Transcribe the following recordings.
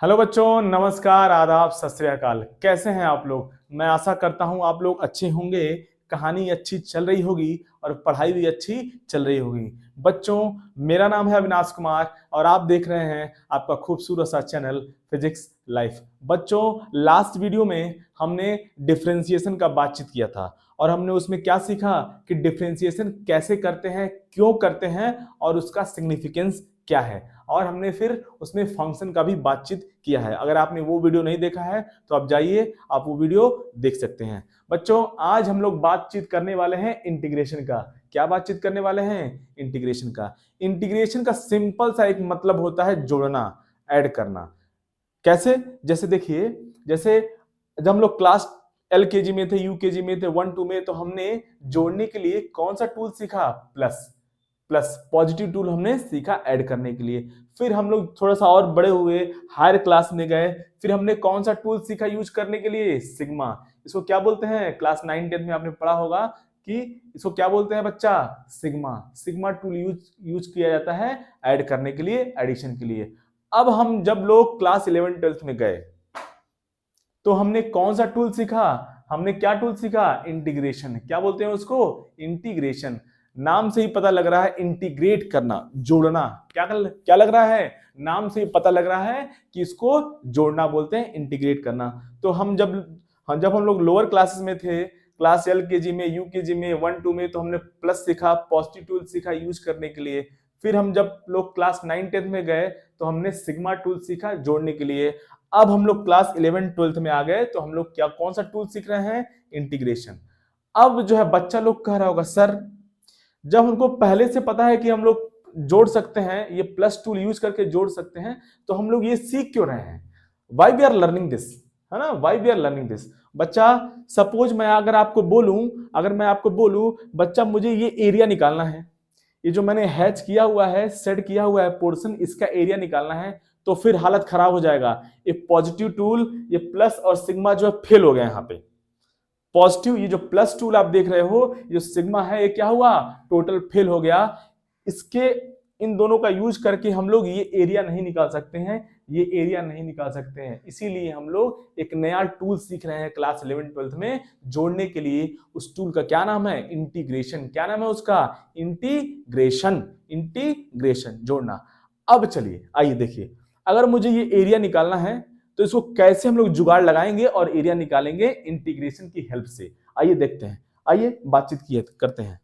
Hello बच्चों, नमस्कार, आदाब, सत श्री अकाल। कैसे हैं आप लोग? मैं आशा करता हूं आप लोग अच्छे होंगे। कहानी अच्छी चल रही होगी और पढ़ाई भी अच्छी चल रही होगी। बच्चों, मेरा नाम है अविनाश कुमार और आप देख रहे हैं आपका खूबसूरत सा चैनल फिजिक्स लाइफ। बच्चों, लास्ट वीडियो में हमने डिफरेंशिएशन का बातचीत किया था और हमने उसमें क्या सीखा कि डिफरेंशिएशन कैसे करते हैं, क्यों करते हैं और उसका सिग्निफिकेंस क्या है। और हमने फिर उसमें फंक्शन का भी बातचीत किया है। अगर आपने वो वीडियो नहीं देखा है तो आप जाइए, आप वो वीडियो देख सकते हैं। बच्चों, आज हम लोग बातचीत करने वाले हैं इंटीग्रेशन का। क्या बातचीत करने वाले हैं? इंटीग्रेशन का। इंटीग्रेशन का सिंपल सा एक मतलब होता है जोड़ना, ऐड करना। कैसे? जैसे देखिए, जैसे जब हम लोग क्लास एलकेजी में थे, यूकेजी में थे, 1 2 में, तो हमने जोड़ने के लिए कौन सा टूल सीखा? प्लस। प्लस पॉजिटिव टूल हमने सीखा ऐड करने के लिए। फिर हम लोग थोड़ा सा और बड़े हुए, हायर क्लास में गए, फिर हमने कौन सा टूल सीखा यूज करने के लिए? सिग्मा। इसको क्या बोलते हैं? क्लास 9 10 में आपने पढ़ा होगा कि इसको क्या बोलते हैं बच्चा? सिग्मा। सिग्मा टूल यूज किया जाता है ऐड करने के लिए, एडिशन के लिए। अब हम जब लोग क्लास 11 12 में गए तो हमने कौन सा टूल सीखा? हमने क्या टूल सीखा? इंटीग्रेशन। क्या बोलते हैं उसको? इंटीग्रेशन। नाम से ही पता लग रहा है इंटीग्रेट करना, जोड़ना। क्या लग रहा है? नाम से ही पता लग रहा है कि इसको जोड़ना बोलते हैं, इंटीग्रेट करना। तो जब हम लोग लोअर क्लासेस में थे, क्लास एलकेजी में, यूकेजी में, 1 2 में, तो हमने प्लस सीखा, पॉजिटिव टूल सीखा यूज करने के लिए। फिर हम जब लोग क्लास 9 10 में गए तो हमने सिग्मा टूल सीखा जोड़ने के लिए। अब हम लोग क्लास 11 12 में आ गए तो हम लोग क्या कौन सा टूल सीख रहे हैं? इंटीग्रेशन। अब जो है बच्चा लोग कह रहा होगा, सर जब हमको पहले से पता है कि हम लोग जोड़ सकते हैं, ये प्लस टूल यूज करके जोड़ सकते हैं, तो हम लोग ये सीख क्यों रहे हैं? Why we are learning this, है ना? Why we are learning this. बच्चा, सपोज अगर मैं आपको बोलूं बच्चा मुझे ये एरिया निकालना है, ये जो मैंने हैच किया हुआ है, सेट किया हुआ है पोर्शन, इसका एरिया निकालना है, तो फिर हालत खराब हो जाएगा। ये पॉजिटिव टूल, ये प्लस और सिग्मा जो है फेल हो गया यहाँ पे। पॉजिटिव, ये जो प्लस टूल आप देख रहे हो, जो सिग्मा है, ये क्या हुआ? टोटल फेल हो गया। इसके इन दोनों का यूज करके हम लोग ये एरिया नहीं निकाल सकते हैं, ये एरिया नहीं निकाल सकते हैं। इसीलिए हम लोग एक नया टूल सीख रहे हैं क्लास 11 12 में जोड़ने के लिए। उस टूल का क्या नाम है? इंटीग्रेशन। क्या नाम है उसका? इंटीग्रेशन। इंटीग्रेशन, जोड़ना। अब चलिए आइए देखिए, अगर मुझे ये एरिया निकालना है तो इसको कैसे हम लोग जुगाड़ लगाएंगे और एरिया निकालेंगे इंटीग्रेशन की हेल्प से। आइए देखते हैं, आइए बातचीत किए करते हैं।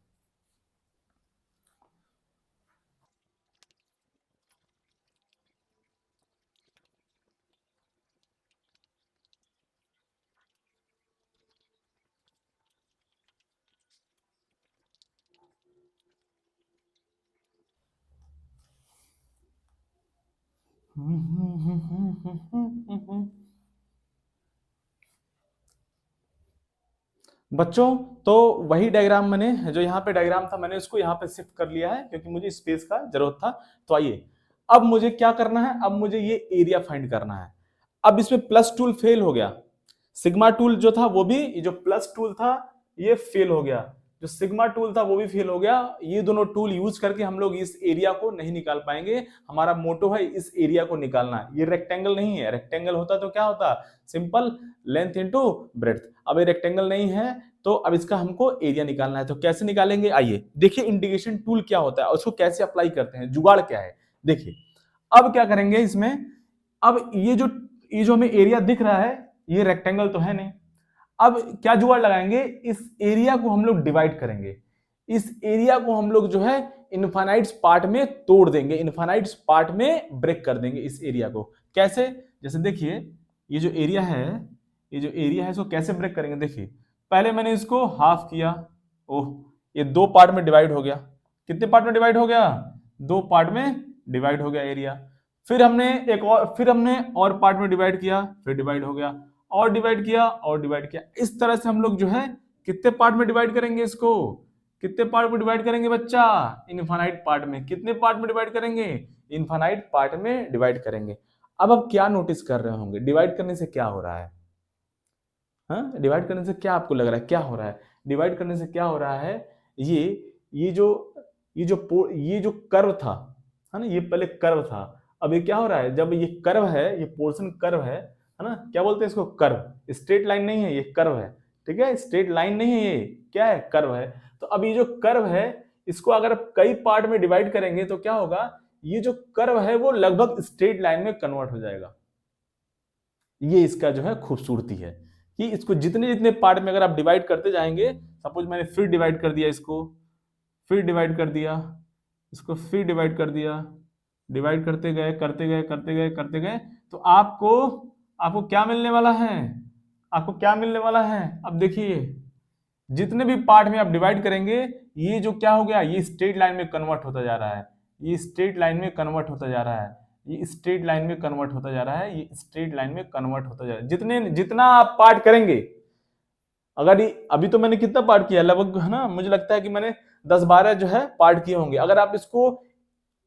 बच्चों, तो वही डायग्राम मैंने जो यहाँ पे डायग्राम था, मैंने उसको यहाँ पे शिफ्ट कर लिया है क्योंकि मुझे स्पेस का जरूरत था। तो आइए, अब मुझे क्या करना है? अब मुझे ये एरिया फाइंड करना है। अब इसमें प्लस टूल फेल हो गया, सिग्मा टूल जो था वो भी, ये जो प्लस टूल था ये फेल हो गया, जो सिग्मा टूल था वो भी फेल हो गया। ये दोनों टूल यूज करके हम लोग इस एरिया को नहीं निकाल पाएंगे। हमारा मोटो है इस एरिया को निकालना। ये रेक्टेंगल नहीं है, रेक्टेंगल होता तो क्या होता? Simple length into breadth. अब ये रेक्टेंगल नहीं है, तो अब इसका हमको एरिया निकालना है। तो कैसे निकालेंगे? आइए देखिए इंटीग्रेशन टूल क्या होता है और उसको कैसे अप्लाई करते हैं, जुगाड़ क्या है। देखिए अब क्या करेंगे इसमें, अब ये जो हमें एरिया दिख रहा है, ये रेक्टेंगल तो है नहीं। अब क्या जुगाड़ लगाएंगे? इस एरिया को हम लोग डिवाइड करेंगे। इस एरिया को हम लोग जो है इनफाइनाइट पार्ट में तोड़ देंगे, इनफाइनाइट पार्ट में ब्रेक कर देंगे इस एरिया को। कैसे? जैसे देखिए, ये जो एरिया है, ये जो एरिया है इसको कैसे ब्रेक करेंगे? देखिए, पहले मैंने इसको हाफ किया, ओह, ये 2 पार्ट में डिवाइड हो गया। कितने पार्ट में डिवाइड हो गया? 2 पार्ट में डिवाइड हो गया एरिया। फिर हमने और पार्ट में डिवाइड किया, फिर डिवाइड हो गया, और डिवाइड किया और डिवाइड किया। इस तरह से हम लोग जो है कितने पार्ट में डिवाइड करेंगे इसको? कितने पार्ट में डिवाइड करेंगे बच्चा? इनफाइनाइट पार्ट में। कितने पार्ट में डिवाइड करेंगे? इनफाइनाइट पार्ट में डिवाइड करेंगे। अब आप क्या नोटिस कर रहे होंगे, डिवाइड करने से क्या हो रहा है? हाँ, डिवाइड करने से क्या आपको लग रहा है क्या हो रहा है? डिवाइड करने से क्या हो रहा है? ये जो कर्व था, है ना, ये पहले कर्व था, अब ये क्या हो रहा है, जब ये कर्व है, ये पोर्शन कर्व है ना, क्या बोलते हैं इसको, कर्व, स्ट्रेट लाइन नहीं है, ये कर्व है, ठीक है, स्ट्रेट लाइन नहीं है, ये क्या है, कर्व है। तो अब ये जो कर्व है इसको अगर कई पार्ट में डिवाइड करेंगे तो क्या होगा, ये जो कर्व है वो लगभग स्ट्रेट लाइन में कन्वर्ट हो जाएगा। ये इसका जो है खूबसूरती है कि इसको जितने जितने पार्ट में अगर आप डिवाइड करते जाएंगे, सपोज मैंने फिर डिवाइड कर दिया इसको, फिर डिवाइड कर दिया इसको, फिर डिवाइड कर दिया, डिवाइड करते गए करते गए करते गए करते गए, तो आपको आपको क्या मिलने वाला है, आपको क्या मिलने वाला है, अब देखिए जितने भी पार्ट में आप डिवाइड करेंगे ये जो क्या हो गया, ये स्ट्रेट लाइन में कन्वर्ट होता जा रहा है, ये स्ट्रेट लाइन में कन्वर्ट होता जा रहा है, ये स्ट्रेट लाइन में कन्वर्ट होता जा रहा है, ये स्ट्रेट लाइन में कन्वर्ट होता जा रहा है। जितने जितना आप पार्ट करेंगे, अगर अभी तो मैंने कितना पार्ट किया लगभग, है ना, मुझे लगता है कि मैंने 10-12 जो है पार्ट किए होंगे। अगर आप इसको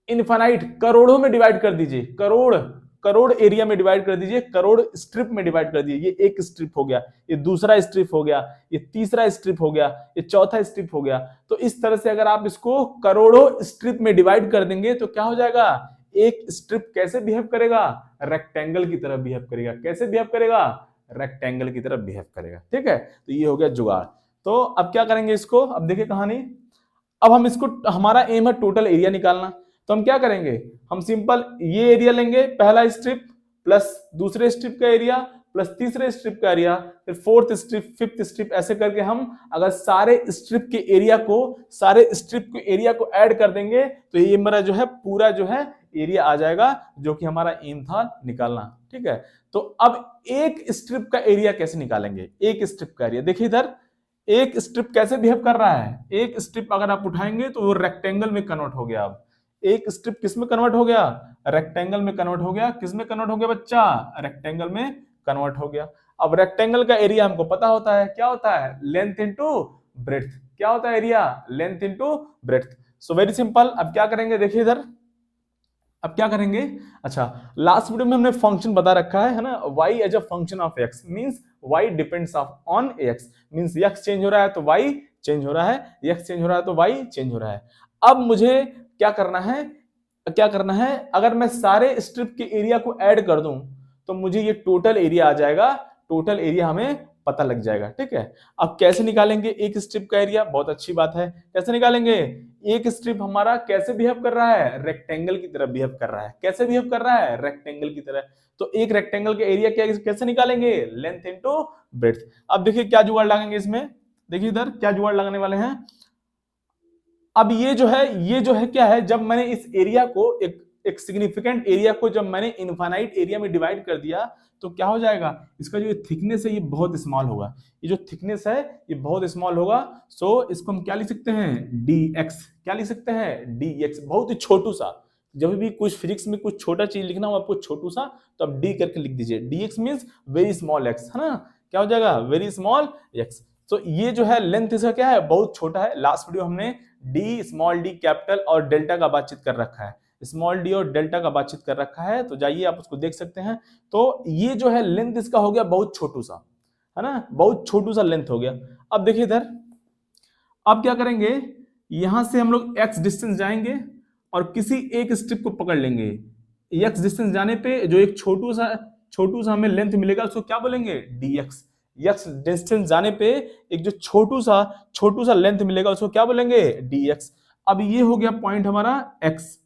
इनफाइनाइट करोड़ों में डिवाइड कर दीजिए, करोड़ करोड़ एरिया में डिवाइड कर दीजिए, करोड़ स्ट्रिप में डिवाइड कर दीजिए, ये एक स्ट्रिप हो गया, ये दूसरा स्ट्रिप हो गया, ये तीसरा स्ट्रिप हो गया, ये चौथा स्ट्रिप हो गया। तो इस तरह से अगर आप इसको करोड़ों स्ट्रिप में डिवाइड कर देंगे तो क्या हो जाएगा, एक स्ट्रिप कैसे बिहेव करेगा, रेक्टेंगल की तरह बिहेव करेगा। कैसे बिहेव करेगा, रेक्टेंगल की तरह बिहेव करेगा। ठीक है, तो ये हो गया जुगाड़। तो अब क्या करेंगे इसको, अब देखिए कहानी, अब हम इसको, हमारा एम है टोटल एरिया निकालना। तो हम क्या करेंगे, हम सिंपल ये एरिया लेंगे, पहला स्ट्रिप प्लस दूसरे स्ट्रिप का एरिया प्लस तीसरे स्ट्रिप का एरिया, फिर फोर्थ स्ट्रिप, फिफ्थ स्ट्रिप, ऐसे करके हम अगर सारे स्ट्रिप के एरिया को, सारे स्ट्रिप के एरिया को ऐड कर देंगे तो ये मेरा जो है पूरा जो है एरिया आ जाएगा, जो कि हमारा एम था निकालना। ठीक है, तो अब एक स्ट्रिप का एरिया कैसे निकालेंगे, एक स्ट्रिप का एरिया देखिए इधर, एक स्ट्रिप कैसे बिहेव कर रहा है, एक स्ट्रिप अगर आप उठाएंगे तो वो रेक्टेंगल में कन्वर्ट हो गया। अब एक स्ट्रिप किस में कन्वर्ट हो गया, रेक्टेंगल में कन्वर्ट हो गया। किस में कन्वर्ट हो गया बच्चा, रेक्टेंगल में कन्वर्ट हो गया। अब रेक्टेंगल का एरिया हमको पता होता है, क्या होता है, लेंथ इनटू ब्रेड्थ। क्या होता है area, length into breadth. So very simple. अब क्या करेंगे देखिए इधर, अब क्या करेंगे, अच्छा लास्ट वीडियो में हमने फंक्शन बता रखा है ना, y as a function of x means y depends on x, means x change हो रहा है तो y चेंज हो रहा है, x चेंज हो रहा है तो y चेंज हो रहा है। अब मुझे क्या करना है, क्या करना है, अगर मैं सारे स्ट्रिप के एरिया को ऐड कर दूं तो मुझे ये टोटल एरिया आ जाएगा, टोटल एरिया हमें पता लग जाएगा। ठीक है, अब कैसे निकालेंगे एक स्ट्रिप का एरिया, बहुत अच्छी बात है, कैसे निकालेंगे, एक स्ट्रिप हमारा कैसे बिहेव कर रहा है, रेक्टेंगल की तरह बिहेव कर रहा है। कैसे बिहेव कर रहा है, रेक्टेंगल की तरह। तो एक रेक्टेंगल का एरिया क्या कैसे निकालेंगे, लेंथ इनटू ब्रेड्थ। अब देखिए क्या जुगाड़ लगाएंगे इसमें, देखिए इधर क्या जुगाड़ लगाने वाले हैं। अब ये जो है क्या है, जब मैंने इस एरिया को एक सिग्निफिकेंट एरिया को जब मैंने इनफाइनाइट एरिया में डिवाइड कर दिया तो क्या हो जाएगा, इसका जो थिकनेस है ये बहुत स्मॉल होगा, ये जो थिकनेस है ये बहुत स्मॉल होगा। सो इसको हम क्या लिख सकते हैं, dx। क्या लिख सकते हैं, dx, बहुत ही छोटू सा। जब भी कुछ फिजिक्स में कुछ छोटा चीज लिखना हो आपको छोटू सा, तो आप d करके लिख दीजिए, dx means very small x, है ना, क्या हो जाएगा, वेरी स्मॉल x। तो ये जो है लेंथ इसका क्या है, बहुत छोटा है। लास्ट वीडियो हमने d, स्मॉल d, कैपिटल और डेल्टा का बातचीत कर रखा है, स्मॉल डी और डेल्टा का बातचीत कर रखा है, तो जाइए आप उसको देख सकते हैं। तो ये जो है लेंथ इसका हो गया बहुत छोटू सा, है ना, बहुत छोटू सा लेंथ हो गया। अब देखिए इधर, अब क्या करेंगे, यहां से हम लोग x डिस्टेंस जाएंगे और किसी एक स्ट्रिप को पकड़ लेंगे। x डिस्टेंस जाने पे जो एक छोटू सा हमें लेंथ मिलेगा उसको क्या बोलेंगे, dx। x डिस्टेंस जाने पे एक जो छोटू सा लेंथ मिलेगा उसको क्या बोलेंगे, dx। अब ये हो गया पॉइंट हमारा x।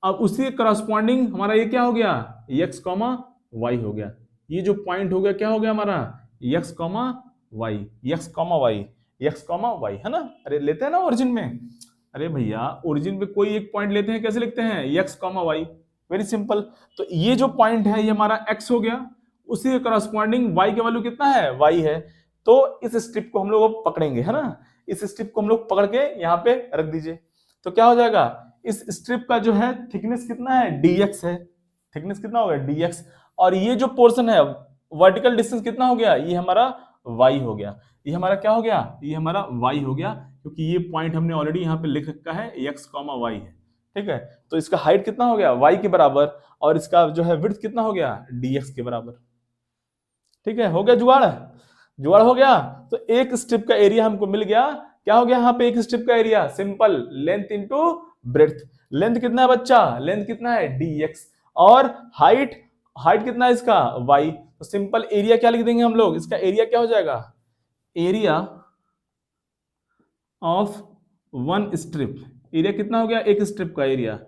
अब उसी के करस्पॉन्डिंग हमारा ये क्या हो गया, x, y हो गया। ये जो पॉइंट हो गया क्या हो गया हमारा, x, y, x, y, x, y, है ना। अरे लेते हैं ना ओरिजिन में, अरे भैया ओरिजिन में कोई एक पॉइंट लेते हैं, कैसे लिखते हैं, x, y, वेरी सिंपल। तो ये जो पॉइंट है ये हमारा x हो गया, उसी के करस्पॉन्डिंग y के वैल्यू कितना है, y है। तो इस स्ट्रिप को हम लोग पकड़ेंगे, है ना, इस स्ट्रिप को हम लोग पकड़ के यहाँ पे रख दीजिए। तो क्या हो जाएगा, इस स्ट्रिप का जो है थिकनेस कितना है, dx है, थिकनेस कितना हो गया, dx। और ये जो पोर्शन है वर्टिकल डिस्टेंस कितना हो गया, ये हमारा y हो गया। ये हमारा क्या हो गया, ये हमारा y हो गया, क्योंकि ये पॉइंट हमने ऑलरेडी यहाँ पे लिख रखा है, x, y है। ठीक है, तो इसका हाइट कितना हो गया, y के बराबर, और इसका जो है विड्थ कितना हो गया, dx के बराबर। ठीक है, हो गया जुगाड़ हो गया। तो एक स्ट्रिप का एरिया हमको मिल गया, क्या हो गया यहाँ पे, एक स्ट्रिप का area simple length into breadth. Length कितना है बच्चा, लेंथ कितना है dx, और हाइट, हाइट कितना है इसका y। तो सिंपल एरिया क्या लिख देंगे हम लोग, इसका एरिया क्या हो जाएगा, area of one strip. Area कितना हो गया, एक स्ट्रिप का एरिया,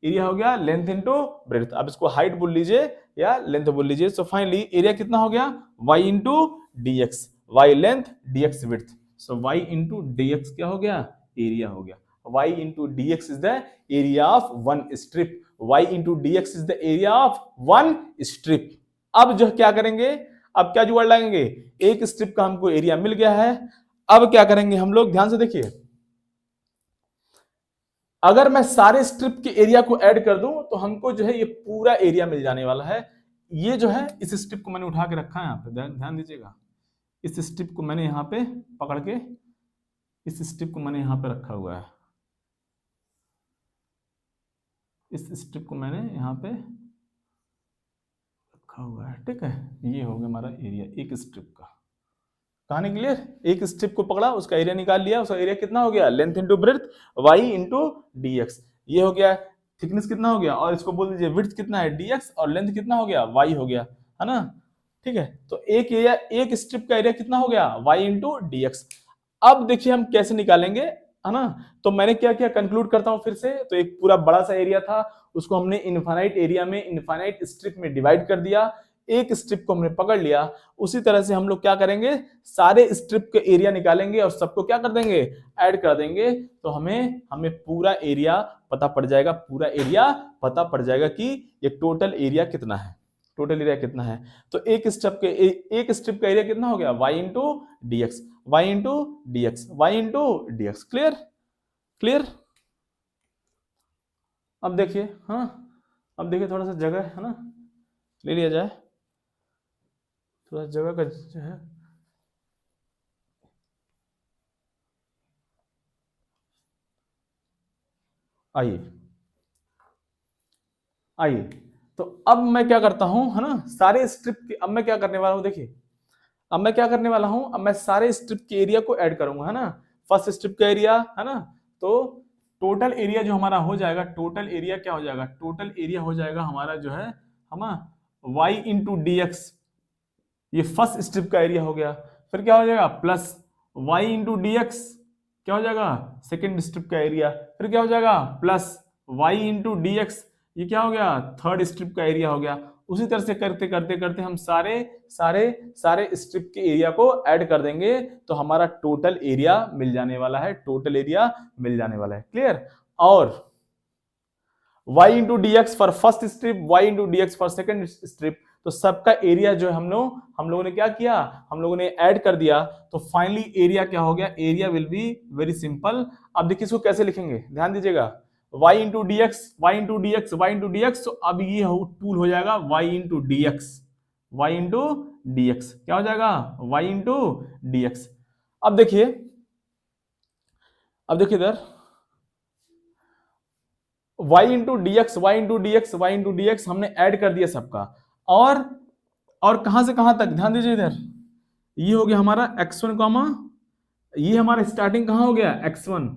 एरिया हो गया लेंथ इनटू ब्रेड्थ। अब इसको हाइट बोल लीजिए या लेंथ बोल लीजिए। सो फाइनली एरिया कितना हो गया, y into d x, y length dx width. So y into d x क्या हो गया, एरिया हो गया। y into d x is the area of one strip, y into d x is the area of one strip. अब जो क्या करेंगे, अब क्या जुगाड़ लगाएंगे, एक स्ट्रिप का हमको एरिया मिल गया है। अब क्या करेंगे हम लोग, ध्यान से देखिए, अगर मैं सारे स्ट्रिप के एरिया को ऐड कर दूं तो हमको जो है ये पूरा एरिया मिल जाने वाला है। ये जो है इस स्ट्रिप को मैंने उठा के रखा है यहाँ पे, ध्यान दीजिएगा, इस स्ट्रिप को मैंने यहाँ पे पकड़ के, इस स्ट्रिप को मैंने यहाँ पे रखा हुआ है, इस स्ट्रिप को मैंने यहाँ पे रखा हुआ है, ठीक है। ये हो गया हमारा एरिया एक स्ट्रिप का। कहानी क्लियर, एक स्ट्रिप को पकड़ा, उसका एरिया निकाल लिया, उसका एरिया कितना हो गया, length into breadth, y into d x. ये हो गया थिकनेस कितना हो गया, और इसको बोल दीजिए विड्थ कितना है dx, और लेंथ कितना हो गया, वाई हो गया, है ना, ठीक है। तो एक एरिया, एक स्ट्रिप का एरिया कितना हो गया, वाई इंटू डी एक्स। अब देखिए हम कैसे निकालेंगे, है ना। तो मैंने क्या किया, कंक्लूड करता हूं फिर से। तो एक पूरा बड़ा सा एरिया था, उसको हमने इनफाइनाइट एरिया में, इनफाइनाइट स्ट्रिप में डिवाइड कर दिया, एक स्ट्रिप को हमने पकड़ लिया। उसी तरह से हम लोग क्या करेंगे, सारे स्ट्रिप के एरिया निकालेंगे और सबको क्या कर देंगे, ऐड कर देंगे। तो हमें पूरा एरिया पता पड़ जाएगा, पूरा एरिया पता पड़ जाएगा कि ये टोटल एरिया कितना है, टोटल एरिया कितना है। तो एक स्ट्रिप का एरिया कितना हो गया, y into d x, y into d x, y into d x. Clear, clear. अब देखिए, हाँ अब देखिए थोड़ा सा जगह है ना, ले लिया जाए, थोड़ा जगह का जो है, आइए आइए। तो अब मैं क्या करता हूं, है ना, सारे स्ट्रिप के, अब मैं क्या करने वाला हूं, देखिए अब मैं क्या करने वाला हूं, अब मैं सारे स्ट्रिप के एरिया को ऐड करूंगा, है ना। फर्स्ट स्ट्रिप का एरिया, है ना, तो टोटल एरिया जो हमारा हो जाएगा, टोटल एरिया क्या हो जाएगा, टोटल एरिया हो जाएगा हमारा जो है, हमारा वाई इंटू डी एक्स, ये फर्स्ट स्ट्रिप का एरिया हो गया। फिर क्या हो जाएगा, plus y into d x, क्या हो जाएगा, सेकेंड स्ट्रिप का एरिया। फिर क्या हो जाएगा, plus y into d x, ये क्या हो गया, थर्ड स्ट्रिप का एरिया हो गया। उसी तरह से करते करते करते हम सारे सारे सारे स्ट्रिप के एरिया को ऐड कर देंगे, तो हमारा टोटल एरिया मिल जाने वाला है, टोटल एरिया मिल जाने वाला है। क्लियर। और y into d x for first strip, y into d x for second strip, तो सबका एरिया जो है हम लोगों ने क्या किया, हम लोगों ने ऐड कर दिया। तो फाइनली एरिया क्या हो गया, area will be very simple. अब देखिए इसको कैसे लिखेंगे, ध्यान दीजिएगा, y into d x, y into d x, y into d x. तो अब ये टूल हो जाएगा y into d x, y into d x, क्या हो जाएगा, y इंटू डी एक्स। अब देखिए इधर y into d x, y into d x, y into d x हमने ऐड कर दिया सबका। और कहां से कहां तक, ध्यान दीजिए इधर, ये हो गया हमारा x1 कॉमा, ये हमारा स्टार्टिंग कहां हो गया, x1।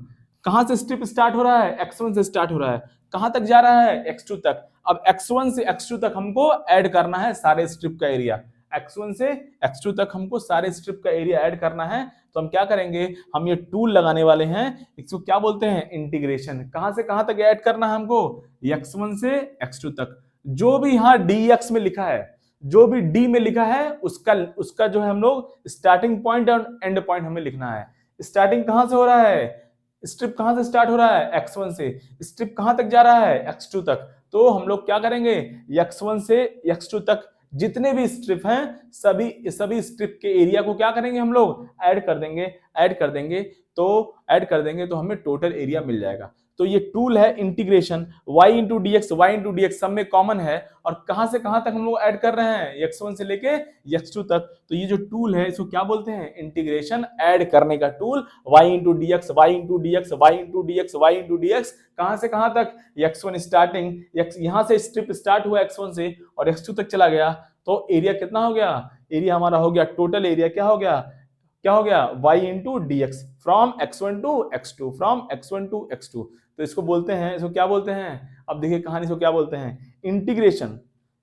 कहां से स्ट्रिप स्टार्ट हो रहा है, x1 से स्टार्ट हो रहा है, कहां तक जा रहा है, x2 तक। अब x1 से x2 तक हमको ऐड करना है सारे स्ट्रिप का एरिया, x1 से x2 तक हमको सारे स्ट्रिप का एरिया ऐड करना है। तो हम क्या करेंगे, हम ये टूल लगाने वाले हैं, इसको क्या बोलते हैं, इंटीग्रेशन। कहां से कहां तक ऐड करना है हमको, x1 से x2 तक। जो भी यहां dx में लिखा है, जो भी d में लिखा है, उसका जो है हम लोग स्टार्टिंग पॉइंट और एंड पॉइंट हमें लिखना है। स्टार्टिंग कहां से हो रहा है, स्ट्रिप कहां से स्टार्ट हो रहा है, x1 से, स्ट्रिप कहां तक जा रहा है, x2 तक। तो हम लोग क्या करेंगे, x1 से x2 तक जितने भी स्ट्रिप हैं, सभी स्ट्रिप के एरिया को क्या करेंगे, हम लोग ऐड कर देंगे, तो हमें टोटल एरिया मिल जाएगा। तो ये टूल है integration, y into d x, y into d x सब में कॉमन है, और कहां से कहां तक हम लोग ऐड कर रहे हैं, x1 से लेके x2 तक। तो ये जो टूल है इसको क्या बोलते हैं, इंटीग्रेशन, ऐड करने का tool. y into d x, y into d x, y into d x, y into d x, कहां से कहां तक, x1 स्टार्टिंग, यहां से स्ट्रिप स्टार्ट हुआ x1 से और x2 तक चला गया, तो एरिया कितना हो गया, एरिया हमारा हो गया, टोटल एरिया क्या हो गया, क्या हो गया y into d x from x1 to x2, from x1 to x2। तो इसको बोलते हैं, इसको क्या बोलते हैं, अब देखिए कहानी, इसको क्या बोलते हैं, इंटीग्रेशन।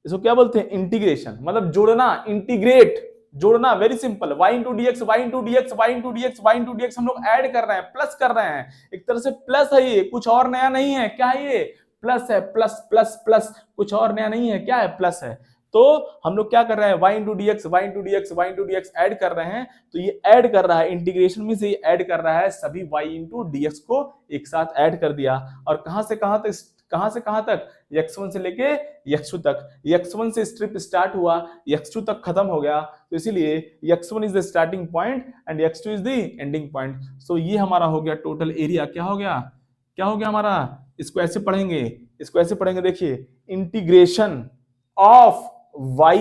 इसको क्या बोलते हैं, इंटीग्रेशन, मतलब जोड़ना, इंटीग्रेट, जोड़ना, very simple. y into d x, y into d x, y into d x, y into d x हम लोग ऐड कर रहे हैं, प्लस कर रहे हैं, एक तरह से प्लस है ये, कुछ और नया नहीं है। क्या है ये, प्लस है, प्लस प्लस प्लस, कुछ और नया नहीं है, क्या है, प्लस है। तो हम लोग क्या कर रहे हैं, y into d x, y into d x, y into d x add कर रहे हैं। तो ये ऐड कर रहा है, इंटीग्रेशन में से ये ऐड कर रहा है सभी y इंटू डी एक्स को एक साथ ऐड कर दिया। और कहां से कहां तक, कहां से कहां तक, x1 से लेके x2 तक। x1 से स्ट्रिप स्टार्ट हुआ, x2 तक खत्म हो गया, तो इसीलिए x1 is the starting point and x2 is the ending point. So ये हमारा हो गया टोटल एरिया। क्या हो गया, क्या हो गया हमारा, इसको ऐसे पढ़ेंगे, इसको ऐसे पढ़ेंगे, देखिए integration of y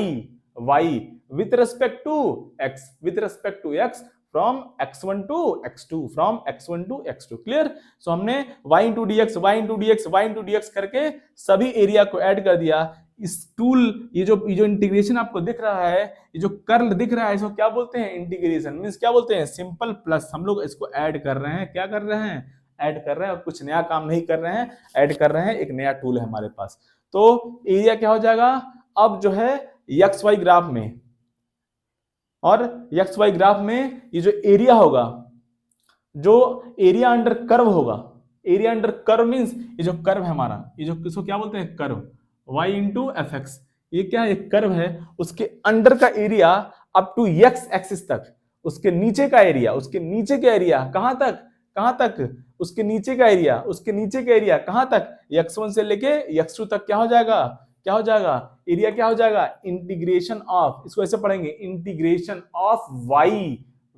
with respect to x, with respect to x from x1 to x2, from x1 to x2, clear. So हमने y into dx, y into dx, y into dx करके सभी एरिया को add कर दिया। इस tool, ये जो integration आपको दिख रहा है, ये जो कर्ल दिख रहा है, इसको क्या बोलते हैं, इंटीग्रेशन मींस क्या बोलते हैं, सिंपल प्लस। हम लोग इसको ऐड कर रहे हैं, क्या कर रहे हैं, ऐड कर रहे हैं, और कुछ नया काम नहीं कर रहे हैं, ऐड कर रहे हैं, एक नया टूल है हमारे पास। तो एरिया क्या हो जाएगा, अब जो है एक्स वाई ग्राफ में, और एक्स वाई ग्राफ में ये जो एरिया होगा, जो एरिया अंडर कर्व होगा, एरिया अंडर कर्व मींस ये जो कर्व है हमारा, ये जो किसको क्या बोलते हैं, curve, y into f x, ये क्या है, एक कर्व है, उसके अंडर का area up to x axis तक, उसके नीचे का एरिया, उसके नीचे का एरिया कहां तक, कहां तक, उसके नीचे का एरिया, उसके नीचे का एरिया कहां तक, x1 से लेके x2 तक क्या हो जाएगा, क्या हो जाएगा, एरिया क्या हो जाएगा, इंटीग्रेशन ऑफ, इसको ऐसे पढ़ेंगे, integration of y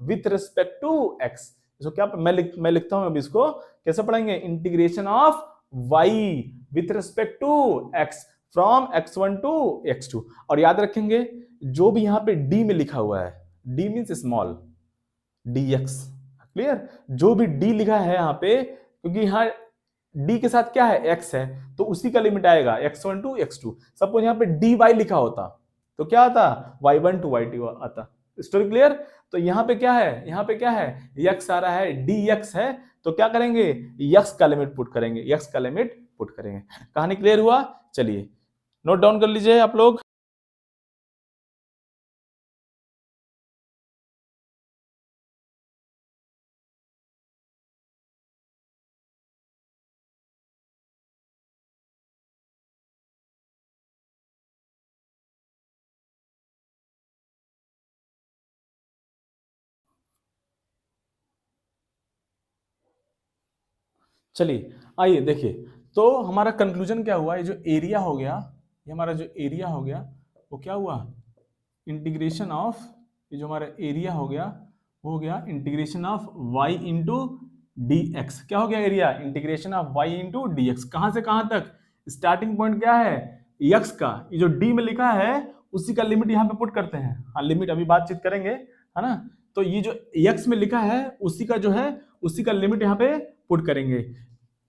with respect to x। इसको क्या मैं लिखता हूं अभी, इसको कैसे पढ़ेंगे, integration of y with respect to x from x1 to x2। और याद रखेंगे जो भी यहां पे d में लिखा हुआ है, d means small, dx, clear, जो भी d लिखा है यहाँ पे, क्योंकि यहाँ d के साथ क्या है, x है, तो उसी का लिमिट आएगा x1 टू x2। सपोज यहाँ पे dy लिखा होता तो क्या आता, y1 टू y2 आता। Story clear. तो यहाँ पे क्या है, यहाँ पे क्या है, x आ रहा है, dx है, तो क्या करेंगे, x का लिमिट पुट करेंगे, x का लिमिट पुट करेंगे। कहानी क्लियर हुआ, चलिए नोट डाउन कर लीजिए आप लोग। चलिए आइए देखिए, तो हमारा कंक्लूजन क्या हुआ, ये जो एरिया हो गया, ये हमारा जो एरिया हो गया वो क्या हुआ, इंटीग्रेशन ऑफ, ये जो हमारा एरिया हो गया वो हो गया integration of y into d x. क्या हो गया area, integration of y into d x. कहां से कहां तक, स्टार्टिंग पॉइंट क्या है, x का, ये जो d में लिखा है उसी का लिमिट यहाँ पे पुट करते हैं। हाँ लिमिट अभी बातचीत करेंगे, है ना। तो ये जो x में लिखा है उसी का जो है, उसी का लिमिट यहाँ पे पुट करेंगे।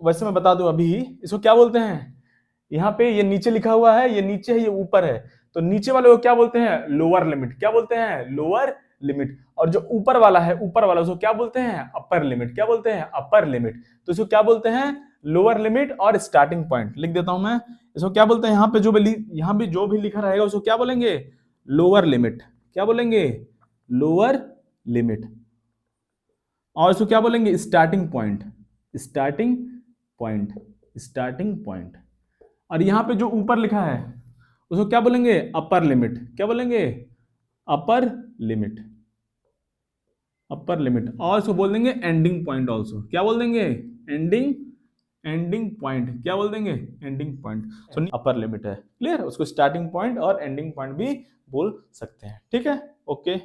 वैसे मैं बता दूं अभी, इसको क्या बोलते हैं, यहाँ पे ये नीचे लिखा हुआ है, ये नीचे है, ये ऊपर है, तो नीचे वाले को क्या बोलते हैं, लोअर लिमिट। क्या बोलते हैं, लोअर लिमिट। और जो ऊपर वाला है, ऊपर वाला उसको क्या बोलते हैं, अपर लिमिट। क्या बोलते हैं, अपर लिमिट। तो इसको क्या बोलते हैं, लोअर लिमिट और स्टार्टिंग पॉइंट। लिख देता हूं मैं, इसको क्या बोलते हैं, यहाँ पे यहाँ भी जो भी लिखा रहेगा उसको क्या बोलेंगे, लोअर लिमिट। क्या बोलेंगे, लोअर लिमिट। और इसको क्या बोलेंगे, starting point, starting point, starting point. और यहां पे जो ऊपर लिखा है उसको क्या बोलेंगे, अपर लिमिट। क्या बोलेंगे, अपर लिमिट, अपर लिमिट। और इसको बोल देंगे एंडिंग पॉइंट ऑल्सो। क्या बोल देंगे, एंडिंग, एंडिंग पॉइंट। क्या बोल देंगे, एंडिंग पॉइंट। सो अपर लिमिट है, क्लियर। उसको स्टार्टिंग पॉइंट और एंडिंग पॉइंट भी बोल सकते हैं, ठीक है, ओके।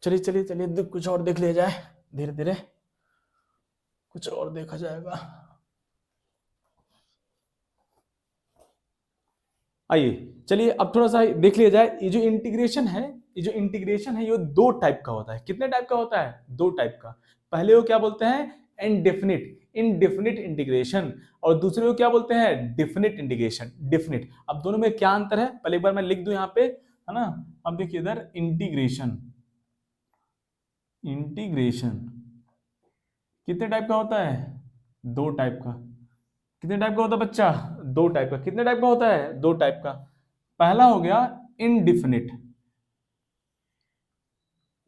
चलिए चलिए चलिए कुछ और देख लिया जाए, धीरे धीरे कुछ और देखा जाएगा। आइए चलिए अब थोड़ा सा देख लिया जाए। ये जो इंटीग्रेशन है, ये जो इंटीग्रेशन है ये दो टाइप का होता है। कितने टाइप का होता है, दो टाइप का। पहले वो क्या बोलते हैं, इनडेफिनिट। इनडेफिनिट इंटीग्रेशन, और दूसरे को क्या बोलते हैं, डेफिनिट इंटीग्रेशन। डेफिनिट, अब दोनों में क्या अंतर है पहले एक बार मैं लिख दूं यहाँ पे, है ना। अब देखिए इधर इंटीग्रेशन, इंटीग्रेशन कितने टाइप का होता है, दो टाइप का। कितने टाइप का होता है बच्चा, दो टाइप का। कितने टाइप का होता है, दो टाइप का। पहला हो गया इनडेफिनिट,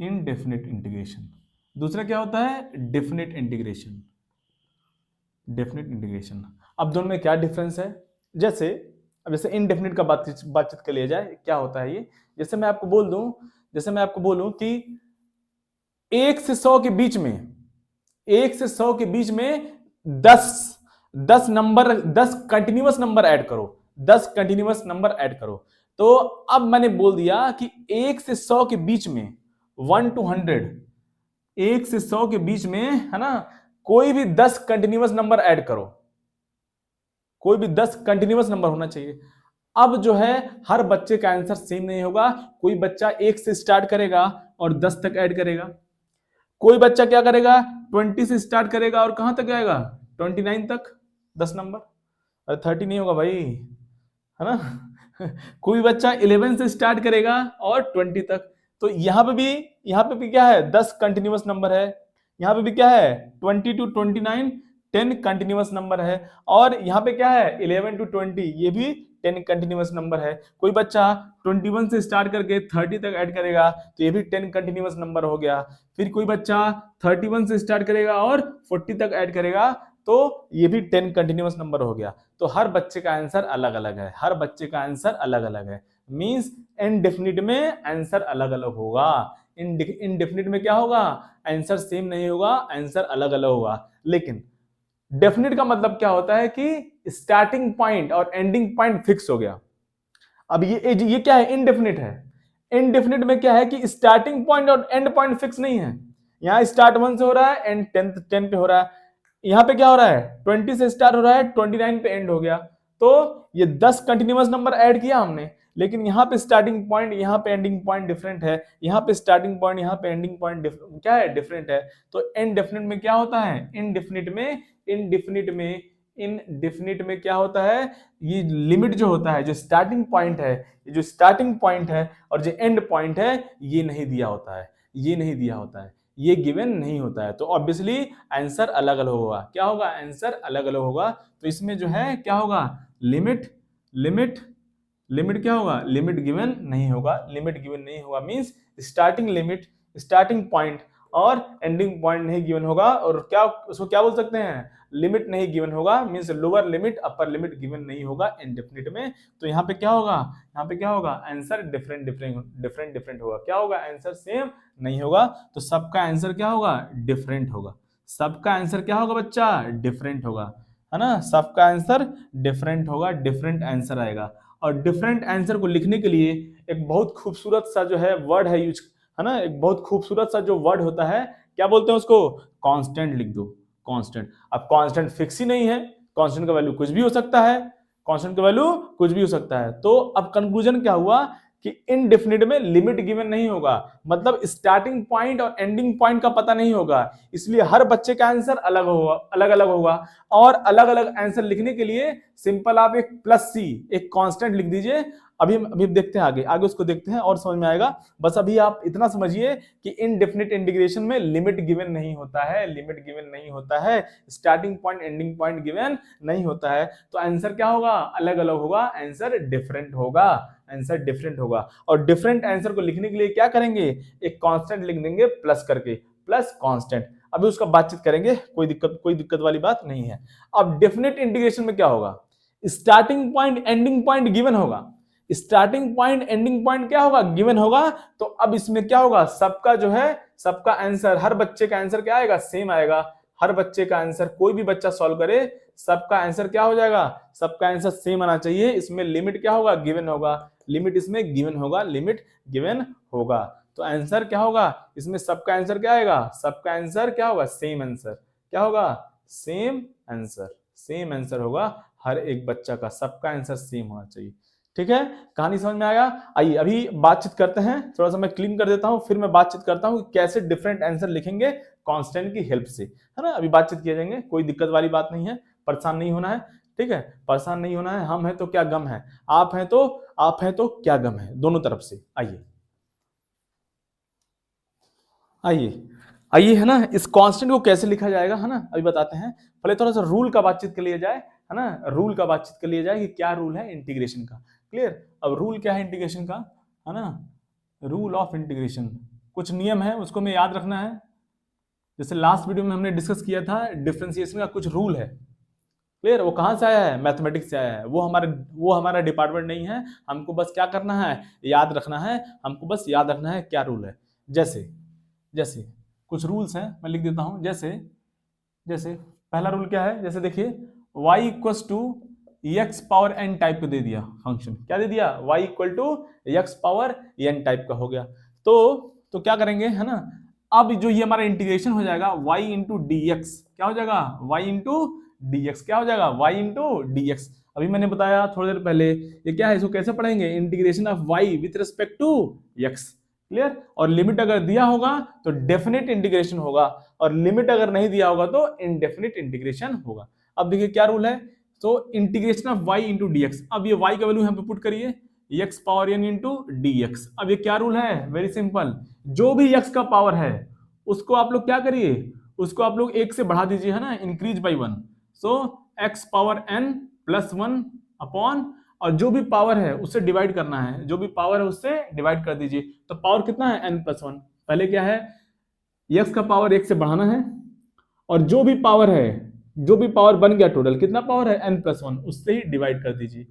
इनडेफिनिट इंटीग्रेशन। दूसरा क्या होता है, डेफिनिट इंटीग्रेशन, डेफिनिट इंटीग्रेशन। अब दोनों में क्या डिफरेंस है, जैसे अब जैसे इनडेफिनिट का बातचीत कर लिया जाए, क्या होता है ये। जैसे मैं आपको बोल दूं, जैसे मैं आपको बोलूं कि 1 से 100 के बीच में, 1 से 100 के बीच में 10 नंबर, 10 कंटिन्यूअस नंबर ऐड करो, 10 कंटिन्यूअस नंबर ऐड करो। तो अब मैंने बोल दिया कि 1 से 100 के बीच में 1 to 100, 1 से 100 के बीच में, है ना, कोई भी 10 कंटिन्यूअस नंबर ऐड करो, कोई भी 10 कंटिन्यूअस नंबर होना चाहिए। अब जो है हर बच्चे का आंसर सेम नहीं होगा। कोई बच्चा 1 से स्टार्ट करेगा और 10 तक ऐड करेगा, कोई बच्चा क्या करेगा 20 से स्टार्ट करेगा और कहां तक आएगा 29 तक, 10 नंबर। अरे 30 नहीं होगा भाई, है ना। कोई बच्चा 11 से स्टार्ट करेगा और 20 तक। तो यहाँ पे भी क्या है, 10 कंटिन्यूअस नंबर है। यहाँ पे भी क्या है, 20 to 29 10 कंटिन्यूअस नंबर है। और यहाँ पे क्या है, 11 to 20 ये भी 10 कंटिन्यूअस नंबर है। कोई बच्चा 21 से स्टार्ट करके 30 तक ऐड करेगा तो ये भी 10 कंटिन्यूअस नंबर हो गया। फिर कोई बच्चा 31 से स्टार्ट करेगा और 40 तक ऐड करेगा तो ये भी 10 कंटिन्यूअस नंबर हो गया। तो हर बच्चे का आंसर अलग अलग है, हर बच्चे का आंसर अलग अलग है। मींस इनडेफिनिट में आंसर अलग अलग होगा, इनडेफिनिट में क्या होगा, आंसर सेम नहीं होगा, आंसर अलग अलग होगा। लेकिन डेफिनिट का मतलब क्या होता है कि स्टार्टिंग पॉइंट और एंडिंग पॉइंट फिक्स हो गया। अब ये क्या है, इनडेफिनिट है। इनडेफिनिट में क्या है कि स्टार्टिंग पॉइंट और एंड पॉइंट फिक्स नहीं है। यहाँ स्टार्ट 1 से हो रहा है, एंड 10 पे हो रहा है। यहाँ पे क्या हो रहा है, 20 से स्टार्ट हो रहा है, 29 पे एंड हो गया। तो ये 10 कंटिन्यूअस नंबर ऐड किया हमने, लेकिन यहाँ पे स्टार्टिंग पॉइंट, यहाँ पे एंडिंग पॉइंट डिफरेंट है। यहाँ पे स्टार्टिंग पॉइंट, यहाँ पे एंडिंग पॉइंट क्या है, डिफरेंट है। तो इनडेफिनिट में क्या होता है, इनडेफिनिट में क्या होता है, ये लिमिट जो होता है, जो स्टार्टिंग पॉइंट है, जो स्टार्टिंग पॉइंट है और जो एंड पॉइंट है, ये नहीं दिया होता है, ये नहीं दिया होता है, ये गिवन नहीं होता है। तो ऑब्वियसली आंसर अलग अलग होगा। क्या होगा, आंसर अलग अलग होगा। तो इसमें जो है क्या होगा, लिमिट लिमिट लिमिट क्या होगा, लिमिट गिवन नहीं होगा। लिमिट गिवन नहीं होगा means starting limit, starting point और एंडिंग पॉइंट नहीं गिवन होगा। और क्या उसको क्या बोल सकते हैं, लिमिट नहीं गिवन होगा means lower limit upper limit given नहीं होगा इनडेफिनिट में। तो यहाँ पे क्या होगा, यहाँ पे क्या होगा, आंसर डिफरेंट डिफरेंट होगा। क्या होगा, आंसर सेम नहीं होगा। तो सबका आंसर क्या होगा, डिफरेंट होगा। सबका आंसर क्या होगा बच्चा, डिफरेंट होगा, है ना। सबका आंसर डिफरेंट होगा, डिफरेंट आंसर आएगा। और डिफरेंट आंसर को लिखने के लिए एक बहुत खूबसूरत सा जो है वर्ड है यूज, है ना, एक बहुत खूबसूरत सा जो वर्ड होता है, क्या बोलते हैं उसको, कांस्टेंट लिख दो, कांस्टेंट। अब कांस्टेंट फिक्स ही नहीं है, कांस्टेंट का वैल्यू कुछ भी हो सकता है, कांस्टेंट का वैल्यू कुछ भी हो सकता है। तो अब कंक्लूजन क्या हुआ कि इनडेफिनिट में लिमिट गिवन नहीं होगा, मतलब स्टार्टिंग पॉइंट और एंडिंग पॉइंट का पता नहीं होगा, इसलिए हर बच्चे का आंसर अलग होगा, अलग अलग होगा। और अलग अलग आंसर लिखने के लिए सिंपल आप एक +C, एक कांस्टेंट लिख दीजिए। अभी देखते हैं आगे उसको देखते हैं और समझ में आएगा। बस अभी आप इतना समझिए कि इनडेफिनिट इंटीग्रेशन में लिमिट गिवन नहीं होता है, लिमिट गिवन नहीं होता है, starting point ending point given नहीं होता है। तो आंसर क्या होगा, अलग अलग होगा, आंसर डिफरेंट होगा, आंसर डिफरेंट होगा। और डिफरेंट आंसर को लिखने के लिए क्या करेंगे, एक कांस्टेंट लिख देंगे प्लस करके, प्लस कांस्टेंट। अभी उसका बातचीत करेंगे, कोई दिक्कत वाली बात नहीं है। अब डेफिनेट इंटीग्रेशन में क्या होगा, starting point ending point given होगा, स्टार्टिंग पॉइंट एंडिंग पॉइंट क्या होगा, गिवन होगा। तो अब इसमें क्या होगा, सबका जो है, सबका आंसर, हर बच्चे का आंसर क्या आएगा, सेम आएगा। हर बच्चे का आंसर, कोई भी बच्चा सॉल्व करे, सबका आंसर क्या हो जाएगा, सबका आंसर सेम आना चाहिए। इसमें लिमिट क्या होगा, गिवन होगा, लिमिट इसमें गिवन होगा, लिमिट गिवन होगा। तो आंसर क्या होगा, इसमें सबका आंसर क्या आएगा, सबका आंसर क्या होगा, सेम आंसर। क्या होगा, सेम आंसर, सेम आंसर होगा हर एक बच्चा का, सबका आंसर सेम होना चाहिए। ठीक है, कहानी समझ में आया। आइए अभी बातचीत करते हैं, थोड़ा सा मैं क्लीन कर देता हूं, फिर मैं बातचीत करता हूं कि कैसे डिफरेंट आंसर लिखेंगे कांस्टेंट की हेल्प से, है ना। अभी बातचीत किए जाएंगे, कोई दिक्कत वाली बात नहीं है, परेशान नहीं होना है, ठीक है, परेशान नहीं होना है। हम हैं तो क्या गम है, आप हैं तो क्या गम है, दोनों तरफ से। आइए आइए आइए, है ना, इस कांस्टेंट को कैसे लिखा जाएगा, है ना, अभी बताते हैं। पहले थोड़ा सा रूल का बातचीत कर लिया जाए, है ना, रूल का बातचीत कर लिया जाए कि क्या रूल है इंटीग्रेशन का। क्लियर। अब रूल क्या है इंटीग्रेशन का, है ना, रूल ऑफ इंटीग्रेशन, कुछ नियम है उसको हमें याद रखना है। जैसे लास्ट वीडियो में हमने डिस्कस किया था डिफरेंशिएशन का कुछ रूल है। क्लियर। वो कहां से आया है, मैथमेटिक्स से आया है। वो हमारा डिपार्टमेंट नहीं है, हमको बस क्या करना है, याद रखना है। हमको बस याद रखना है क्या रूल है। जैसे जैसे कुछ रूल्स हैं, मैं लिख देता हूं। जैसे जैसे पहला रूल क्या है, जैसे देखिए y equal to x power n type का दे दिया फंक्शन, क्या दे दिया, y equal to x power n type का हो गया। तो क्या करेंगे, है ना, अब जो ये हमारा इंटीग्रेशन हो जाएगा y इंटू डी एक्स, क्या हो जाएगा, y इंटू डी एक्स, क्या हो जाएगा, y इंटू डी एक्स। अभी मैंने बताया थोड़ी देर पहले, ये क्या है, इसको कैसे पढ़ेंगे, integration of y with respect to x। Clear. और लिमिट अगर दिया होगा तो डेफिनेट इंटीग्रेशन होगा, और लिमिट अगर नहीं दिया होगा तो इनडेफिनेट इंटीग्रेशन होगा। अब देखिए क्या रूल है, तो integration of y into d x. अब ये y का वैल्यू यहाँ पे पुट करिए, x power n into d x. अब ये क्या रूल है, वेरी सिंपल, जो भी x का पावर है उसको आप लोग क्या करिए, उसको आप लोग एक से बढ़ा दीजिए, है ना, increase by one. So x power n plus one upon, और जो भी पावर है उससे डिवाइड करना है, जो भी पावर है उससे डिवाइड कर दीजिए। तो पावर कितना है, n प्लस वन। पहले क्या है, x का पावर एक से बढ़ाना है, और जो भी पावर है, जो भी पावर बन गया टोटल कितना पावर है, n प्लस वन, उससे ही डिवाइड कर दीजिए।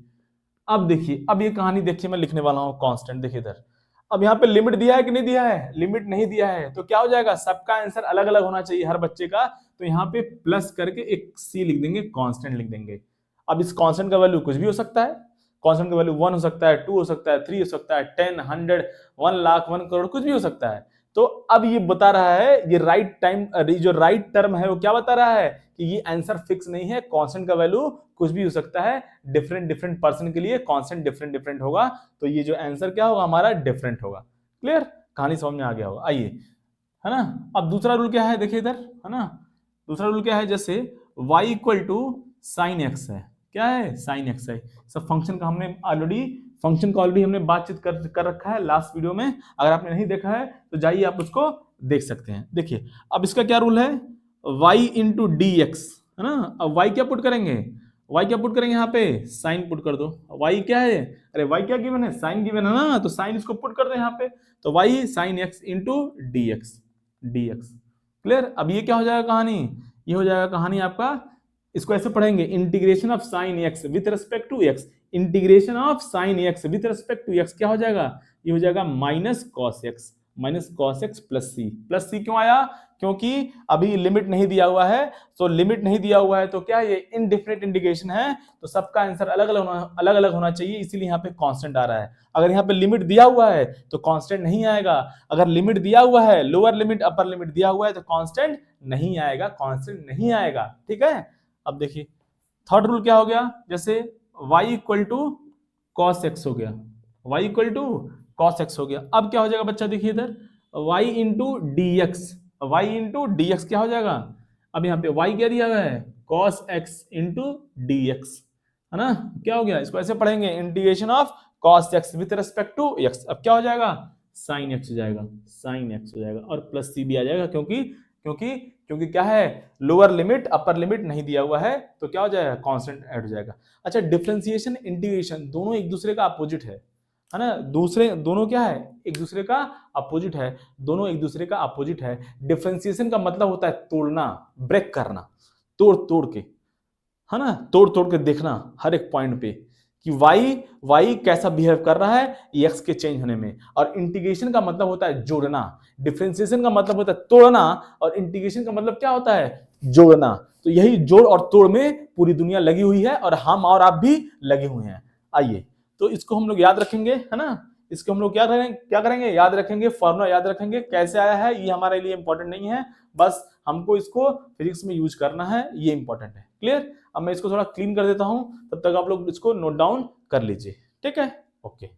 अब देखिए, अब ये कहानी देखिए, मैं लिखने वाला हूं कांस्टेंट। देखिए इधर, अब यहाँ पे लिमिट दिया है कि नहीं दिया है, लिमिट नहीं दिया है, तो क्या हो जाएगा, सबका आंसर अलग अलग होना चाहिए हर बच्चे का। तो यहाँ पे प्लस करके एक सी लिख देंगे, कांस्टेंट लिख देंगे। अब इस कांस्टेंट का वैल्यू कुछ भी हो सकता है, कांस्टेंट का वैल्यू 1 हो सकता है, 2 हो सकता है, 3 हो सकता है, 10, 100, 1 लाख, 1 करोड़, कुछ भी हो सकता है। तो अब ये बता रहा है, ये राइट टाइम, जो राइट टर्म है वो क्या बता रहा है कि ये आंसर फिक्स नहीं है, कांस्टेंट का वैल्यू कुछ भी हो सकता है, डिफरेंट डिफरेंट पर्सन के लिए कांस्टेंट डिफरेंट डिफरेंट होगा। तो ये जो आंसर क्या होगा हमारा, डिफरेंट होगा। क्लियर, कहानी समझ में आ गया होगा। आइए, है ना, अब दूसरा रूल क्या है, देखिए इधर, है ना, दूसरा रूल क्या है, जैसे y equal to sine x है, क्या है, साइन एक्स है। सब फंक्शन का हमने ऑलरेडी हमने बातचीत कर रखा है लास्ट वीडियो में। अगर आपने नहीं देखा है तो जाइए आप उसको देख सकते हैं। देखिए अब इसका क्या रूल है, y इंटू डी एक्स, है ना। अब y क्या पुट करेंगे, यहाँ पे साइन पुट कर दो। y क्या है, अरे y क्या गिवन है, साइन गिवन है ना, तो साइन इसको पुट कर दो यहाँ पे। तो y sine x into d x. Clear. अब ये क्या हो जाएगा कहानी, ये हो जाएगा कहानी आपका, इसको ऐसे पढ़ेंगे, integration of sine x with respect to x, integration of sine x with respect to x क्या हो जाएगा, ये हो जाएगा minus cos x plus c क्यों आया, क्योंकि अभी लिमिट नहीं दिया हुआ है। तो लिमिट नहीं दिया हुआ है तो क्या ये इनडिफिनिट इंटीग्रेशन है, तो सबका आंसर अलग अलग होना चाहिए, इसीलिए यहाँ पे कांस्टेंट आ रहा है। अगर यहाँ पे लिमिट दिया हुआ है तो कांस्टेंट नहीं आएगा, अगर लिमिट दिया हुआ है, लोअर लिमिट अपर लिमिट दिया हुआ है तो कांस्टेंट नहीं आएगा, ठीक है। अब देखिए थर्ड रूल क्या हो गया, जैसे y equal to cos x हो गया, अब क्या हो जाएगा बच्चा, देखिए इधर y इंटू डी एक्स क्या हो जाएगा, अब यहाँ पे y क्या दिया हुआ है, cos x into d x, है ना। क्या हो गया, इसको ऐसे पढ़ेंगे, integration of cos x with respect to x। अब क्या हो जाएगा, sin x हो जाएगा, और प्लस c भी आ जाएगा, क्योंकि क्या है, लोअर लिमिट अपर लिमिट नहीं दिया हुआ है, तो क्या हो जाएगा, कांस्टेंट ऐड हो जाएगा। अच्छा, डिफरेंशिएशन इंटीग्रेशन दोनों एक दूसरे का अपोजिट है ना, दोनों क्या है, एक दूसरे का अपोजिट है, डिफरेंशिएशन का मतलब होता है तोड़ना, ब्रेक करना, तोड़ के, है ना, तोड़ के देखना हर एक पॉइंट पे कि y कैसा बिहेव कर रहा है x के चेंज होने में। और इंटीग्रेशन का मतलब होता है जोड़ना, डिफरेंशिएशन का मतलब होता है तोड़ना, और इंटीग्रेशन का मतलब क्या होता है, जोड़ना। तो यही जोड़ और तोड़ में पूरी दुनिया लगी हुई है, और हम और आप भी लगे हुए हैं। आइए, तो इसको हम लोग याद रखेंगे, है ना, इसको हम लोग क्या करेंगे, याद रखेंगे, फॉर्मूला याद रखेंगे, कैसे आया है ये हमारे लिए इंपॉर्टेंट नहीं है, बस हमको इसको फिजिक्स में यूज करना है, ये इंपॉर्टेंट है। क्लियर। अब मैं इसको थोड़ा क्लीन कर देता हूं, तब तक आप लोग इसको नोट डाउन कर लीजिए, ठीक है, ओके।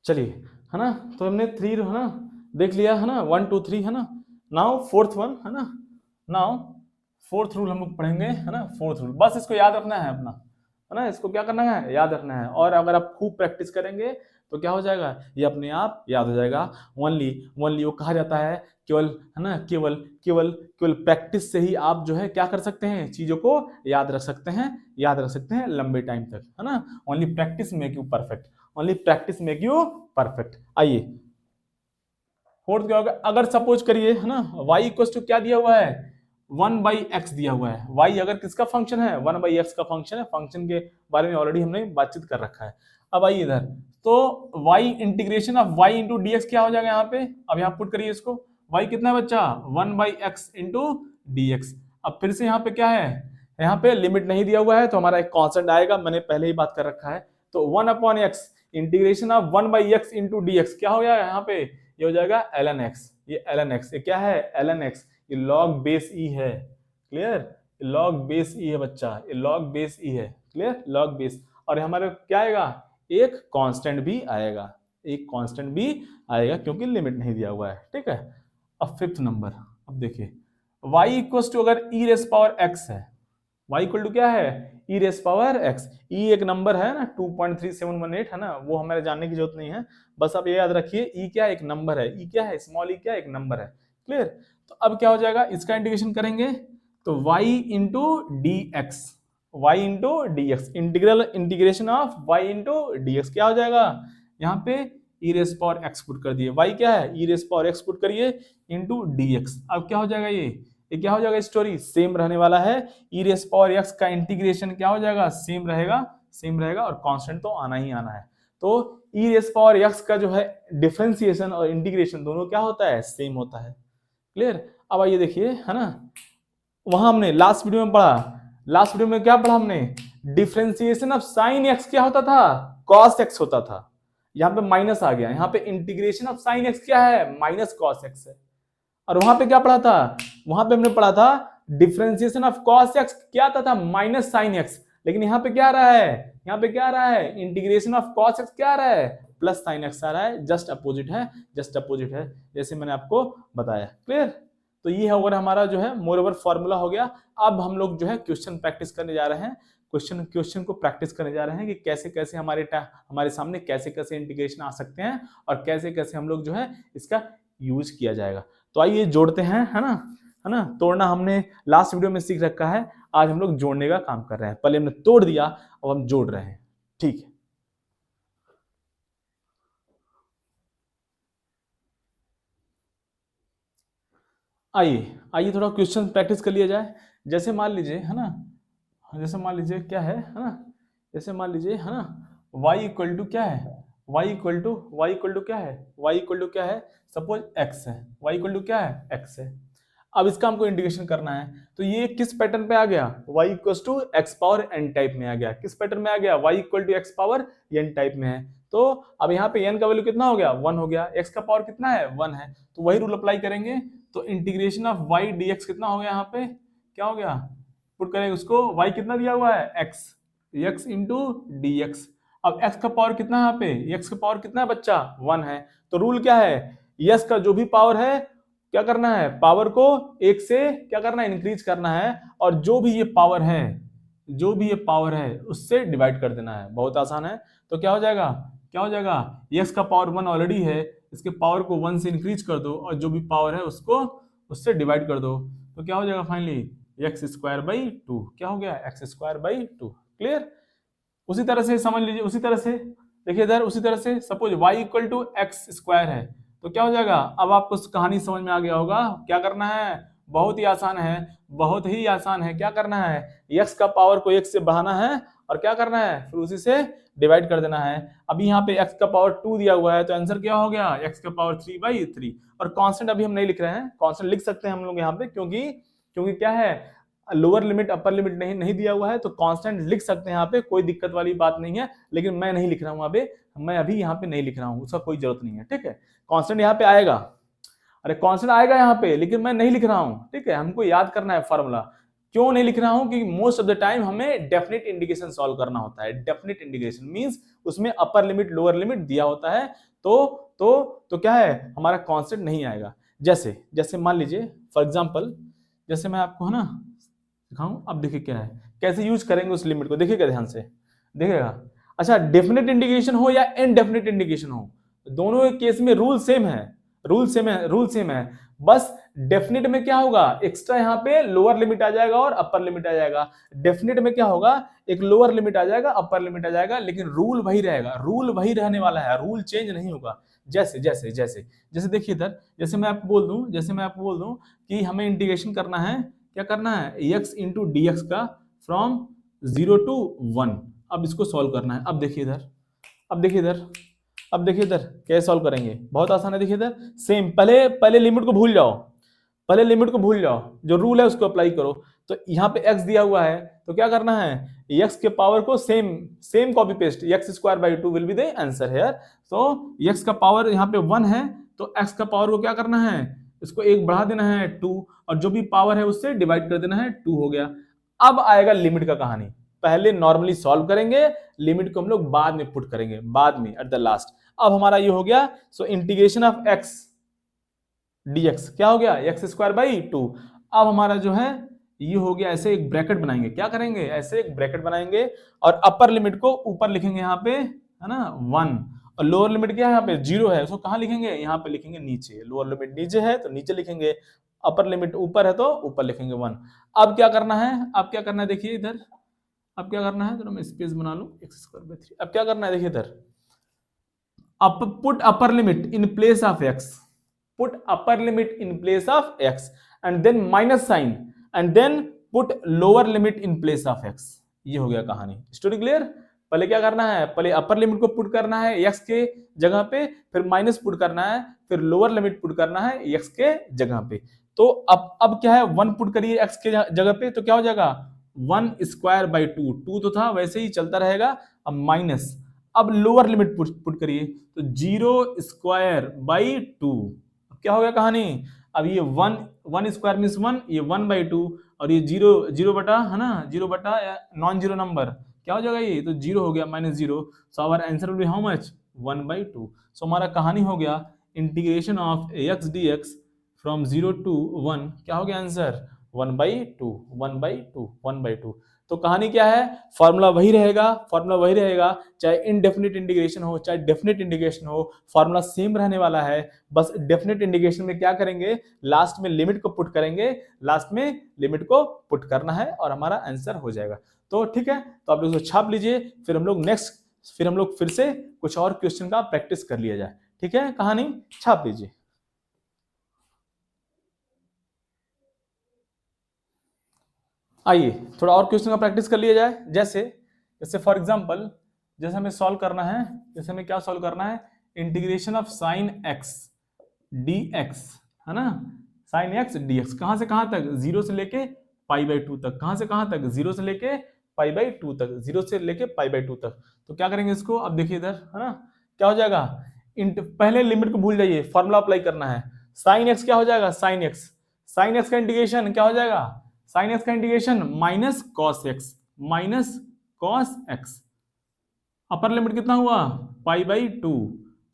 चलिए, है ना। तो हमने 3 है ना देख लिया है ना, 1 2 3 है ना। नाउ फोर्थ वन है ना, नाउ फोर्थ रूल हम लोग पढ़ेंगे है ना। फोर्थ रूल बस इसको याद रखना है अपना, है ना। इसको क्या करना है, याद रखना है। और अगर आप खूब प्रैक्टिस करेंगे तो क्या हो जाएगा, ये अपने आप याद हो जाएगा। ओनली ओनली वो कहा जाता है केवल, है ना, केवल केवल केवल प्रैक्टिस से ही आप जो है क्या कर सकते हैं, चीजों को याद रख सकते हैं, याद रख सकते हैं लंबे टाइम तक, है ना। Only practice make you perfect, only practice make you perfect. आइए फोर्थ क्या होगा, अगर सपोज करिए है ना, y इक्वल टू क्या दिया हुआ है, 1/x दिया हुआ है। y अगर किसका फंक्शन है, 1/x का फंक्शन है। फंक्शन के बारे में ऑलरेडी हमने बातचीत कर रखा है। अब आइए इधर, तो y integration of y into d x क्या हो जाएगा यहाँ पे, अब यहाँ पुट करिए इसको। y कितना है बच्चा, 1/x इंटू डी एक्स। अब फिर से यहाँ पे क्या है, यहाँ पे लिमिट नहीं दिया हुआ है तो हमारा एक कॉन्स्टेंट आएगा, मैंने पहले ही बात कर रखा है। तो 1/x integration of 1/x into d x क्या हो जाएगा यहाँ पे, ये हो जाएगा ln x। ये ln x, ये क्या है ln x, ये log बेस e है। क्लियर, log बेस e है बच्चा, ये log बेस e है। Clear, log base. और हमारे क्या आएगा, एक कांस्टेंट भी आएगा, एक कांस्टेंट भी आएगा क्योंकि लिमिट नहीं दिया हुआ है। ठीक है। अब फिफ्थ नंबर, अब देखिए y इक्वल टू अगर e रेस पावर x है, y इक्वल टू क्या है, e raise power x। e एक नंबर है ना 2.3718 है ना, वो हमें जानने की जरूरत नहीं है, बस आप ये याद रखिए e क्या एक नंबर है, e क्या है, स्मॉल e क्या एक नंबर है। क्लियर। तो अब क्या हो जाएगा, इसका इंटीग्रेशन करेंगे तो y into d x, y into d x, integral integration of y into d x क्या हो जाएगा, यहाँ पे e raise power x put कर दिए, y क्या है e raise power x put करिए इंटू डी एक्स। अब क्या हो जाएगा, ये क्या हो जाएगा, स्टोरी सेम रहने वाला है। e रेस पावर x का इंटीग्रेशन क्या हो जाएगा, सेम रहेगा, सेम रहेगा, और कांस्टेंट तो आना ही आना है। तो e रेस पावर x का जो है डिफरेंशिएशन और इंटीग्रेशन दोनों क्या होता है, सेम होता है। क्लियर। अब आइए देखिए, है ना, वहां हमने लास्ट वीडियो में पढ़ा, लास्ट वीडियो में क्या पढ़ा हमने, डिफरेंशिएशन ऑफ साइन x क्या होता था, cos x होता था। यहाँ पे माइनस आ गया, यहाँ पे इंटीग्रेशन ऑफ साइन x क्या है, माइनस cos x है। और वहां पे क्या पढ़ा था, वहां पे हमने पढ़ा था डिफरेंशिएशन ऑफ cos x क्या आता था, माइनस साइन x। लेकिन यहाँ पे क्या आ रहा है, यहाँ पे क्या आ रहा है, इंटीग्रेशन ऑफ cos x क्या आ रहा है, प्लस साइन x आ रहा है। जस्ट अपोजिट है, जस्ट अपोजिट है, जैसे मैंने आपको बताया। क्लियर। तो ये होगा हमारा जो है मोर ओवर फॉर्मूला हो गया। अब हम लोग जो है क्वेश्चन प्रैक्टिस करने जा रहे हैं, क्वेश्चन को प्रैक्टिस करने जा रहे हैं कि कैसे कैसे हमारे सामने कैसे कैसे इंटीग्रेशन आ सकते हैं और कैसे कैसे हम लोग जो है इसका यूज किया जाएगा। तो आइए जोड़ते हैं, है ना। तोड़ना हमने लास्ट वीडियो में सीख रखा है, आज हम लोग जोड़ने का काम कर रहे हैं। पहले हमने तोड़ दिया, अब हम जोड़ रहे हैं। ठीक है। आइए थोड़ा क्वेश्चन प्रैक्टिस कर लिया जाए। जैसे मान लीजिए, है ना, जैसे मान लीजिए क्या है ना, जैसे मान लीजिए, है ना, y इक्वल टू क्या है, y इक्वल टू क्या है, y इक्वल टू क्या है, सपोज x है, y इक्वल टू क्या है, x है। अब इसका हमको इंटीग्रेशन करना है, तो ये किस पैटर्न पे आ गया, y equal to x power n type में आ गया। किस पैटर्न में आ गया, y equal to x power n type में है। तो अब यहाँ पे n का वैल्यू कितना हो गया, 1 हो गया, x का पावर कितना है, 1 है। तो वही रूल अप्लाई करेंगे, तो इंटीग्रेशन ऑफ y dx कितना हो गया, यहाँ पे क्या हो गया, पुट करेंगे उसको, y कितना दिया हुआ है, x इंटू डी एक्स। अब x का पावर कितना है, यहाँ पे x का पावर कितना है बच्चा, 1 है। तो रूल क्या है, यस का जो भी पावर है क्या करना है, पावर को 1 से क्या करना है, इंक्रीज करना है, और जो भी ये पावर है, जो भी ये पावर है उससे डिवाइड कर देना है। बहुत आसान है। तो क्या हो जाएगा, क्या हो जाएगा, x का पावर 1 ऑलरेडी है, इसके पावर को 1 से इंक्रीज कर दो और जो भी पावर है उसको उससे डिवाइड कर दो। तो क्या हो जाएगा फाइनली एक्स स्क्वायर बाई 2, क्या हो गया, एक्स स्क्वायर बाई 2। क्लियर। उसी तरह से समझ लीजिए, उसी तरह से देखिए इधर, उसी तरह से suppose y equal to x square है, तो क्या हो जाएगा, अब आपको कहानी समझ में आ गया होगा। क्या करना है, बहुत ही आसान है, बहुत ही आसान है। क्या करना है, x का पावर को 1 से बढ़ाना है और क्या करना है, फिर उसी से डिवाइड कर देना है। अभी यहाँ पे x का पावर 2 दिया हुआ है, तो आंसर क्या हो गया, x का पावर 3/3। और कांस्टेंट अभी हम नहीं लिख रहे हैं, कांस्टेंट लिख सकते हैं हम लोग यहाँ पे, क्योंकि क्या है, लोअर लिमिट अपर लिमिट नहीं दिया हुआ है, तो कांस्टेंट लिख सकते हैं यहाँ पे, कोई दिक्कत वाली बात नहीं है। लेकिन मैं नहीं लिख रहा हूँ अभी, मैं अभी यहाँ पे नहीं लिख रहा हूँ, उसका कोई जरूरत नहीं है। ठीक है, कांस्टेंट यहाँ पे आएगा, अरे कांस्टेंट आएगा यहाँ पे, लेकिन मैं नहीं लिख रहा हूँ। ठीक है, हमको याद करना है फॉर्मूला, क्यों नहीं लिख रहा हूं? कि मोस्ट ऑफ द टाइम हमें डेफिनेट इंडिकेशन सॉल्व करना होता है। डेफिनेट इंडिकेशन मींस उसमें अपर लिमिट लोअर लिमिट दिया होता है, तो क्या है, हमारा कांस्टेंट नहीं आएगा। जैसे जैसे मान लीजिए फॉर एग्जांपल, जैसे मैं आपको है ना दिखाऊं, अब देखिए क्या है, कैसे यूज करेंगे उस लिमिट को, देखिएगा ध्यान से, देखिएगा। अच्छा, डेफिनेट इंडिकेशन हो या इनडेफिनेट इंडिकेशन हो, दोनों केस में रूल सेम है, रूल सेम है। बस डेफिनेट में क्या होगा, एक्स्ट्रा यहाँ पे लोअर लिमिट आ जाएगा और अपर लिमिट आ जाएगा। डेफिनेट में क्या होगा, एक लोअर लिमिट आ जाएगा, अपर लिमिट आ जाएगा, लेकिन रूल वही रहेगा, रूल वही रहने वाला है, रूल चेंज नहीं होगा। जैसे जैसे जैसे जैसे देखिए इधर, जैसे मैं आपको बोल दूं कि हमें इंटीग्रेशन करना है, क्या करना है, x इंटू डी एक्स का फ्रॉम 0 to 1। अब इसको सॉल्व करना है। अब देखिए इधर, अब देखिए इधर कैसे सॉल्व करेंगे, बहुत आसान है। देखिए इधर सेम, पहले लिमिट को भूल जाओ, जो रूल है उसको अप्लाई करो। तो यहाँ पे x दिया हुआ है, तो क्या करना है, x के पावर को same copy paste, x square by 2 will be the answer here. तो x का पावर यहाँ पे 1 है, तो x का पावर को क्या करना है, इसको 1 बढ़ा देना है 2, और जो भी पावर है उससे डिवाइड कर देना है, 2 हो गया। अब आएगा लिमिट का कहानी, पहले नॉर्मली सॉल्व करेंगे, लिमिट को हम लोग बाद में पुट करेंगे, बाद में एट द लास्ट। अब हमारा ये हो गया, so integration of x dx क्या हो गया, एक्स स्क्वायर बाई 2। अब हमारा जो है ये हो गया, ऐसे एक ब्रैकेट बनाएंगे, क्या करेंगे, ऐसे एक ब्रैकेट बनाएंगे, और अपर लिमिट को ऊपर लिखेंगे यहाँ पे, है ना 1, और लोअर लिमिट क्या है यहाँ पे 0 है, उसको कहाँ लिखेंगे, यहाँ पे लिखेंगे नीचे। लोअर लिमिट नीचे है तो नीचे लिखेंगे, अपर लिमिट ऊपर है तो ऊपर लिखेंगे 1। अब क्या करना है, देखिए इधर, अब क्या करना है, तो मैं स्पेस बना लूं, एक्स स्क्वायर बाई 3। अब क्या करना है, देखिए इधर, put upper limit in place of x, put upper limit in place of x, and then minus sign, and then put lower limit in place of x। ये हो गया कहानी, स्टोरी क्लियर। पहले क्या करना है, पहले अपर लिमिट को पुट करना है x के जगह पे, फिर माइनस पुट करना है, फिर लोअर लिमिट पुट करना है x के जगह पे। तो अब क्या है, 1 पुट करिए x के जगह पे, तो क्या हो जाएगा 1 स्क्वायर बाई 2, 2 तो था वैसे ही चलता रहेगा। अब माइनस, अब लोअर लिमिट पुट करिए, तो 0 स्क्वायर बाई 2, क्या हो गया कहानी। अब ये 1 स्क्वायर मीन्स 1, ये 1 बाई 2, और ये 0 बटा, है ना 0 बटा नॉन जीरो नंबर, क्या हो जाएगा ये, तो 0 हो गया -0। So our answer will be how much, 1 by 2। So हमारा कहानी हो गया integration of x dx from 0 to 1, क्या हो गया आंसर, 1 बाई 2, 1 बाई 2, 1 बाई 2। तो कहानी क्या है, फॉर्मूला वही रहेगा, चाहे इनडेफिनिट इंटीग्रेशन हो चाहे डेफिनेट इंटीग्रेशन हो, फॉर्मूला सेम रहने वाला है। बस डेफिनेट इंटीग्रेशन में क्या करेंगे, लास्ट में लिमिट को पुट करेंगे, करना है और हमारा आंसर हो जाएगा। तो ठीक है, तो आप लोग इसको छाप लीजिए, फिर हम लोग फिर से कुछ और क्वेश्चन का प्रैक्टिस कर लिया जाए। ठीक है, कहानी छाप लीजिए। आइए थोड़ा और क्वेश्चन का प्रैक्टिस कर लिया जाए। जैसे फॉर एग्जांपल, जैसे हमें सॉल्व करना है, क्या सॉल्व करना है, integration of sine x dx, है ना, साइन एक्स dx, कहां से कहां तक, 0 से लेके पाई बाई 2 तक, कहां से कहां तक, 0 से लेके पाई बाई 2 तक, 0 से लेके पाई बाई 2 तक। तो क्या करेंगे इसको, अब देखिए इधर, है ना, क्या हो जाएगा, पहले लिमिट को भूल जाइए, फॉर्मूला अप्लाई करना है। साइन एक्स क्या हो जाएगा, साइन एक्स का इंटीग्रेशन क्या हो जाएगा, साइन एक्स का integration minus cos x. Upper limit कितना हुआ, पाई बाई 2,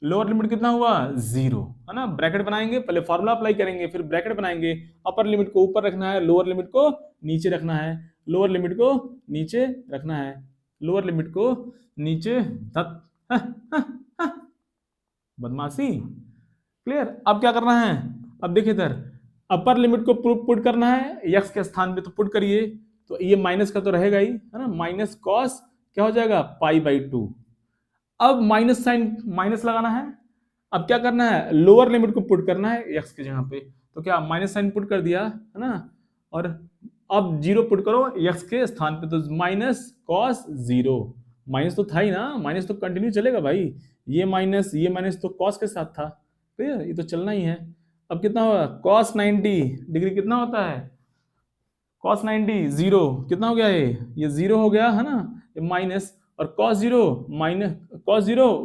लोअर लिमिट कितना हुआ 0, है ना। ब्रैकेट बनाएंगे, पहले फॉर्मूला अप्लाई करेंगे, फिर ब्रैकेट बनाएंगे, अपर लिमिट को ऊपर रखना है, लोअर लिमिट को नीचे रखना है, लोअर लिमिट को नीचे रखना है, लोअर लिमिट को नीचे, बदमाशी क्लियर। अब क्या करना है, अब देखिए इधर अपर लिमिट को पुट करना है, x के स्थान पे तो पुट करिए, तो ये माइनस का तो रहेगा ही, है ना, माइनस कॉस क्या हो जाएगा पाई बाई 2। अब माइनस साइन माइनस लगाना है। अब क्या करना है, लोअर लिमिट को पुट करना है x के जगह पे, तो क्या माइनस साइन पुट कर दिया, है ना, और अब 0 पुट करो x के स्थान पे, तो माइनस कॉस 0, माइनस तो था ही ना, माइनस तो कंटिन्यू चलेगा भाई, ये माइनस तो कॉस के साथ था, क्लियर, ये तो चलना ही है। अब कितना होगा, cos 90 डिग्री कितना होता है, cos 90 0, कितना हो गया ये 0 हो गया, है ना, ये माइनस, और cos 0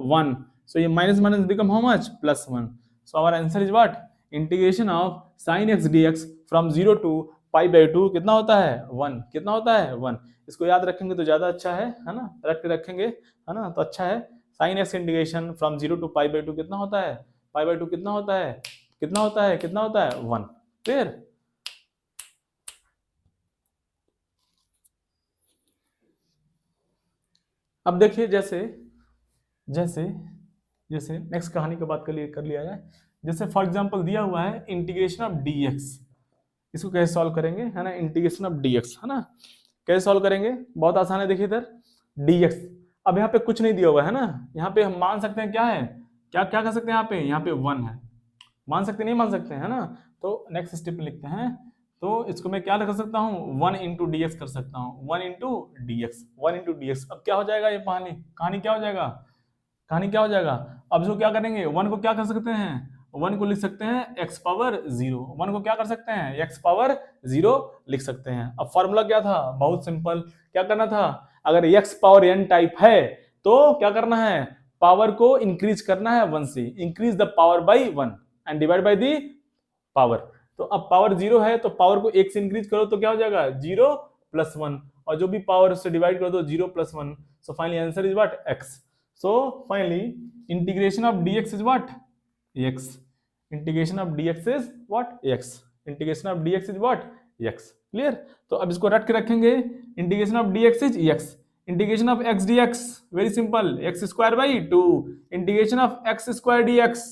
1, सो ये minus minus become how much, +1। So our answer is what, integration of sin x dx from 0 to π/2 कितना होता है 1, कितना होता है 1। इसको याद रखेंगे तो ज्यादा अच्छा है ना, रख के रखेंगे है ना तो अच्छा है। Sine x integration from 0 to π/2 कितना होता है, π/2 कितना होता है, कितना होता है, कितना होता है 1। क्लियर। अब देखिए जैसे जैसे जैसे नेक्स्ट कहानी की बात कर लिया जाए। जैसे फॉर एग्जांपल दिया हुआ है इंटीग्रेशन ऑफ dx, इसको कैसे सॉल्व करेंगे है ना, इंटीग्रेशन ऑफ dx है ना, कैसे सॉल्व करेंगे, बहुत आसान है। देखिए इधर dx, अब यहाँ पे कुछ नहीं दिया हुआ है ना, यहाँ पे हम मान सकते हैं क्या है, क्या क्या कर सकते हैं, यहाँ पे 1 है, मान सकते नहीं मान सकते हैं है ना। तो नेक्स्ट स्टेप में लिखते हैं, तो इसको मैं क्या कर सकता हूँ 1 इंटू डी एक्स कर सकता हूँ, 1 into d x, 1 into d x. अब क्या हो जाएगा ये कहानी क्या हो जाएगा, कहानी क्या हो जाएगा। अब जो क्या करेंगे 1 को क्या कर सकते हैं, 1 को लिख सकते हैं x पावर 0, 1 को क्या कर सकते हैं x पावर 0 लिख सकते हैं। अब फॉर्मूला क्या था, बहुत सिंपल, क्या करना था, अगर x पावर n टाइप है तो क्या करना है, पावर को इंक्रीज करना है 1 से, increase the power bye 1 and divide by the power. तो अब पावर 0 है तो पावर को 1 से इंक्रीज करो तो क्या हो जाएगा 0 प्लस 1, और जो भी पावर से डिवाइड कर दो 0 plus 1। So finally answer is what x। So finally integration of dx is what, x, integration of dx is what, x, integration of dx is what, x। Clear. तो अब इसको रट के रखेंगे, integration of dx is x, integration of x dx very simple, x square by 2, integration of x square dx,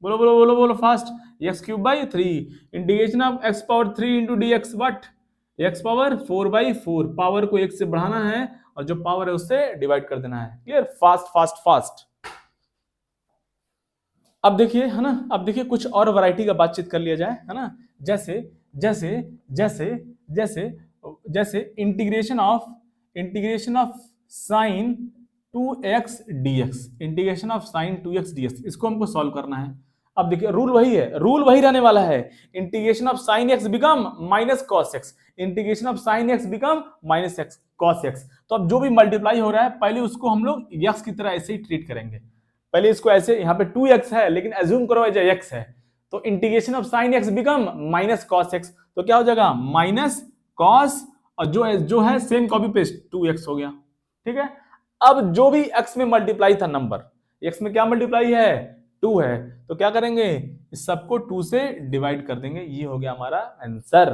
बोलो बोलो बोलो बोलो fast, x cube by 3, integration of x power 3 into dx what, x power 4/4, power को 1 से बढ़ाना है और जो पावर है उससे डिवाइड कर देना है। Clear, fast fast fast. अब देखिए है ना, अब देखिए कुछ और वैरायटी का बातचीत कर लिया जाए है ना। जैसे जैसे जैसे जैसे जैसे integration of sign 2x dx, integration of sign 2x dx, इसको हमको सॉल्व करना है। अब देखिए रूल वही है, रूल वही रहने वाला है, integration of sine x become minus cos x, integration of sine x become minus x cos x। तो अब जो भी मल्टीप्लाई हो रहा है पहले उसको हम लोग x की तरह ऐसे ही ट्रीट करेंगे, पहले इसको ऐसे, यहाँ पे 2x है लेकिन एज्यूम करो एज x है, तो integration of sine x become minus cos x, तो क्या हो जाएगा माइनस कॉस, और जो है सेम कॉपी पेस्ट 2x हो गया। ठीक है। अब जो भी x में मल्टीप्लाई था नंबर, x में क्या मल्टीप्लाई है 2 है, तो क्या करेंगे इस सबको 2 से डिवाइड कर देंगे, ये हो गया हमारा आंसर।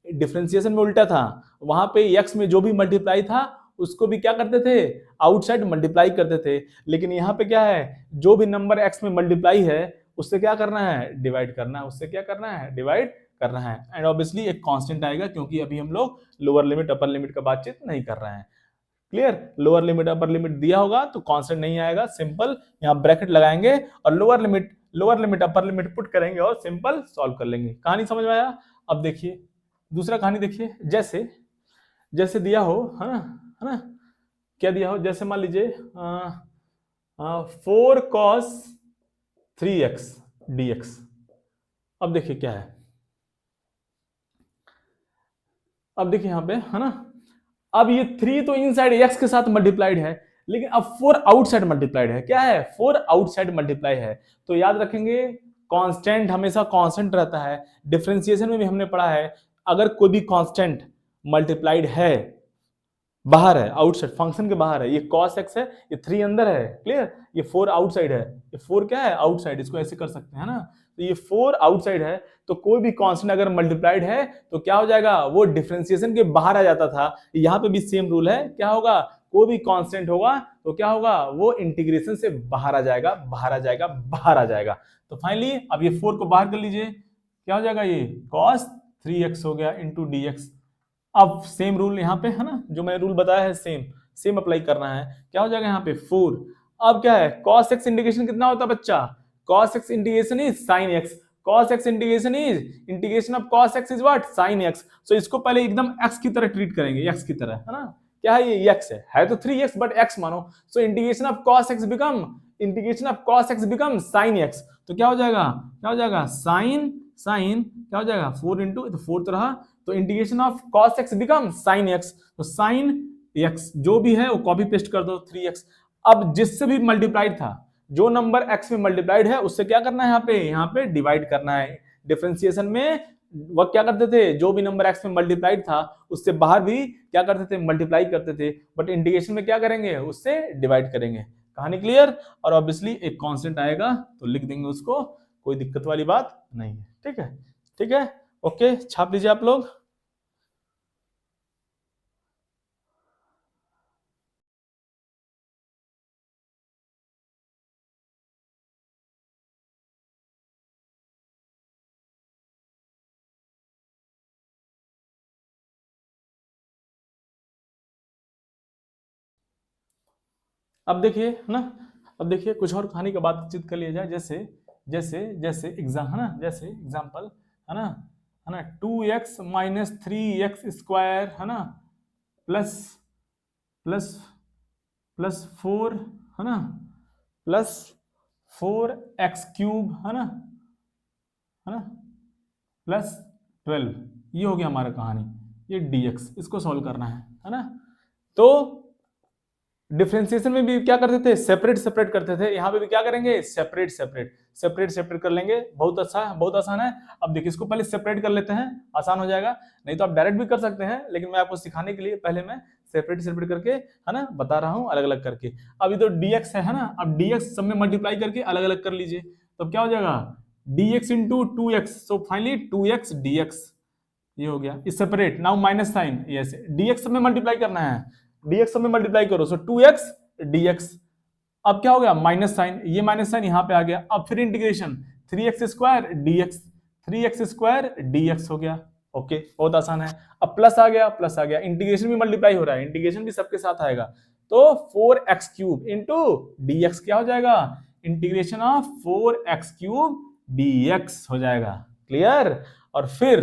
डिफरेंशिएशन में उल्टा था, वहां पे x में जो भी मल्टीप्लाई था उसको भी क्या करते थे आउटसाइड मल्टीप्लाई करते थे, लेकिन यहाँ पे क्या है जो भी नंबर x में मल्टीप्लाई है उससे क्या करना है डिवाइड करना है, उससे क्या करना है डिवाइड करना है। एंड ऑब्वियसली एक कांस्टेंट आएगा क्योंकि अभी हम लोग लोअर लिमिट अपर लिमिट का बातचीत नहीं कर रहे हैं। Clear, lower limit upper limit दिया होगा तो कांस्टेंट नहीं आएगा, सिंपल यहाँ ब्रैकेट लगाएंगे और lower limit upper limit put करेंगे और सिंपल सॉल्व कर लेंगे। कहानी समझ में आया। अब देखिए दूसरा कहानी देखिए, जैसे जैसे दिया हो है ना, क्या दिया हो, जैसे मान लीजिए 4 cos 3x dx। अब देखिए क्या है, अब देखिए यहाँ पे है ना, अब ये 3 तो इनसाइड x के साथ मल्टीप्लाइड है, लेकिन अब 4 आउटसाइड मल्टीप्लाइड है, क्या है 4 आउटसाइड मल्टीप्लाई है। तो याद रखेंगे कांस्टेंट हमेशा कांस्टेंट रहता है, डिफरेंशिएशन में भी हमने पढ़ा है, अगर कोई भी कांस्टेंट मल्टीप्लाइड है बाहर है, आउटसाइड फंक्शन के बाहर है, ये cos x है, ये 3 अंदर है, क्लियर, ये 4 आउटसाइड है, ये 4 क्या है आउटसाइड, इसको ऐसे कर सकते हैं ना, तो ये 4 आउटसाइड है, तो कोई भी कांस्टेंट अगर मल्टीप्लाइड है तो क्या हो जाएगा वो डिफरेंशिएशन के बाहर आ जाता था। यहाँ पे भी सेम रूल है, क्या होगा कोई भी कांस्टेंट होगा तो क्या होगा वो इंटीग्रेशन से बाहर आ जाएगा, बाहर आ जाएगा, बाहर आ जाएगा। तो फाइनली अब ये 4 को बाहर कर लीजिए, क्या हो जाएगा ये cos 3x हो गया इंटू dx। अब सेम रूल यहाँ पे है ना, जो मैंने रूल बताया है सेम अप्लाई करना है, क्या हो जाएगा यहाँ पे 4। अब क्या है cos x इंटीग्रेशन कितना होता है बच्चा, cos x integration is sin x, cos x integration is integration of cos x is what sin x। सो इसको पहले एकदम x की तरह ट्रीट करेंगे, x की तरह है ना, क्या है ये x है तो 3x बट x मानो, so integration of cos x become sin x, तो क्या हो जाएगा sin क्या हो जाएगा 4 इंटू, तो 4 तो रहा, तो integration of cos x become sin x, तो sin x जो भी है वो कॉपी पेस्ट कर दो 3x। अब जिससे भी मल्टीप्लाइड था, जो नंबर x में मल्टीप्लाइड है उससे क्या करना है यहाँ पे डिवाइड करना है। डिफरेंशिएशन में वह क्या करते थे, जो भी नंबर x में मल्टीप्लाइड था उससे बाहर भी क्या करते थे, मल्टीप्लाई करते थे, बट इंटीग्रेशन में क्या करेंगे, उससे डिवाइड करेंगे। कहानी क्लियर? और ऑब्वियसली एक कांस्टेंट आएगा तो लिख देंगे उसको, कोई दिक्कत वाली बात नहीं है। ठीक है, ठीक है, ओके, छाप लीजिए आप लोग। अब देखिए ना, अब देखिए कुछ और कहानी का बातचीत कर लिया जाए। जैसे जैसे जैसे एग्जाम है ना, जैसे एग्जाम्पल है ना 2x माइनस 3x² है ना प्लस प्लस प्लस 4 है ना प्लस 4x³ है ना प्लस 12, ये हो गया हमारा कहानी, ये dx, इसको सॉल्व करना है ना। तो डिफरेंशिएशन में भी क्या करते थे, सेपरेट सेपरेट करते थे, यहाँ पे भी क्या करेंगे, सेपरेट सेपरेट सेपरेट सेपरेट कर लेंगे। बहुत अच्छा है, बहुत आसान है। अब देखिए इसको पहले सेपरेट कर लेते हैं, आसान हो जाएगा। नहीं तो आप डायरेक्ट भी कर सकते हैं, लेकिन मैं आपको सिखाने के लिए पहले मैं सेपरेट सेपरेट करके है ना बता रहा हूँ, अलग अलग करके। अब ये तो dx है ना, अब dx सब में मल्टीप्लाई करके अलग अलग कर लीजिए, तो क्या हो जाएगा, dx into 2x, so finally 2x dx, ये हो गया। इस separate, now minus sine, yes, dx सब में मल्टीप्लाई करना है, dx सब में मल्टीप्लाई करो, सो 2x dx। अब क्या हो गया, माइनस साइन, ये माइनस साइन यहां पे आ गया। अब फिर integration, 3x² dx, 3x² dx हो गया। ओके, बहुत आसान है। अब प्लस आ गया, प्लस आ गया, इंटीग्रेशन भी मल्टीप्लाई हो रहा है, इंटीग्रेशन भी सबके साथ आएगा, तो 4x³ इंटू dx क्या हो जाएगा, इंटीग्रेशन ऑफ 4x³ dx हो जाएगा। क्लियर? और फिर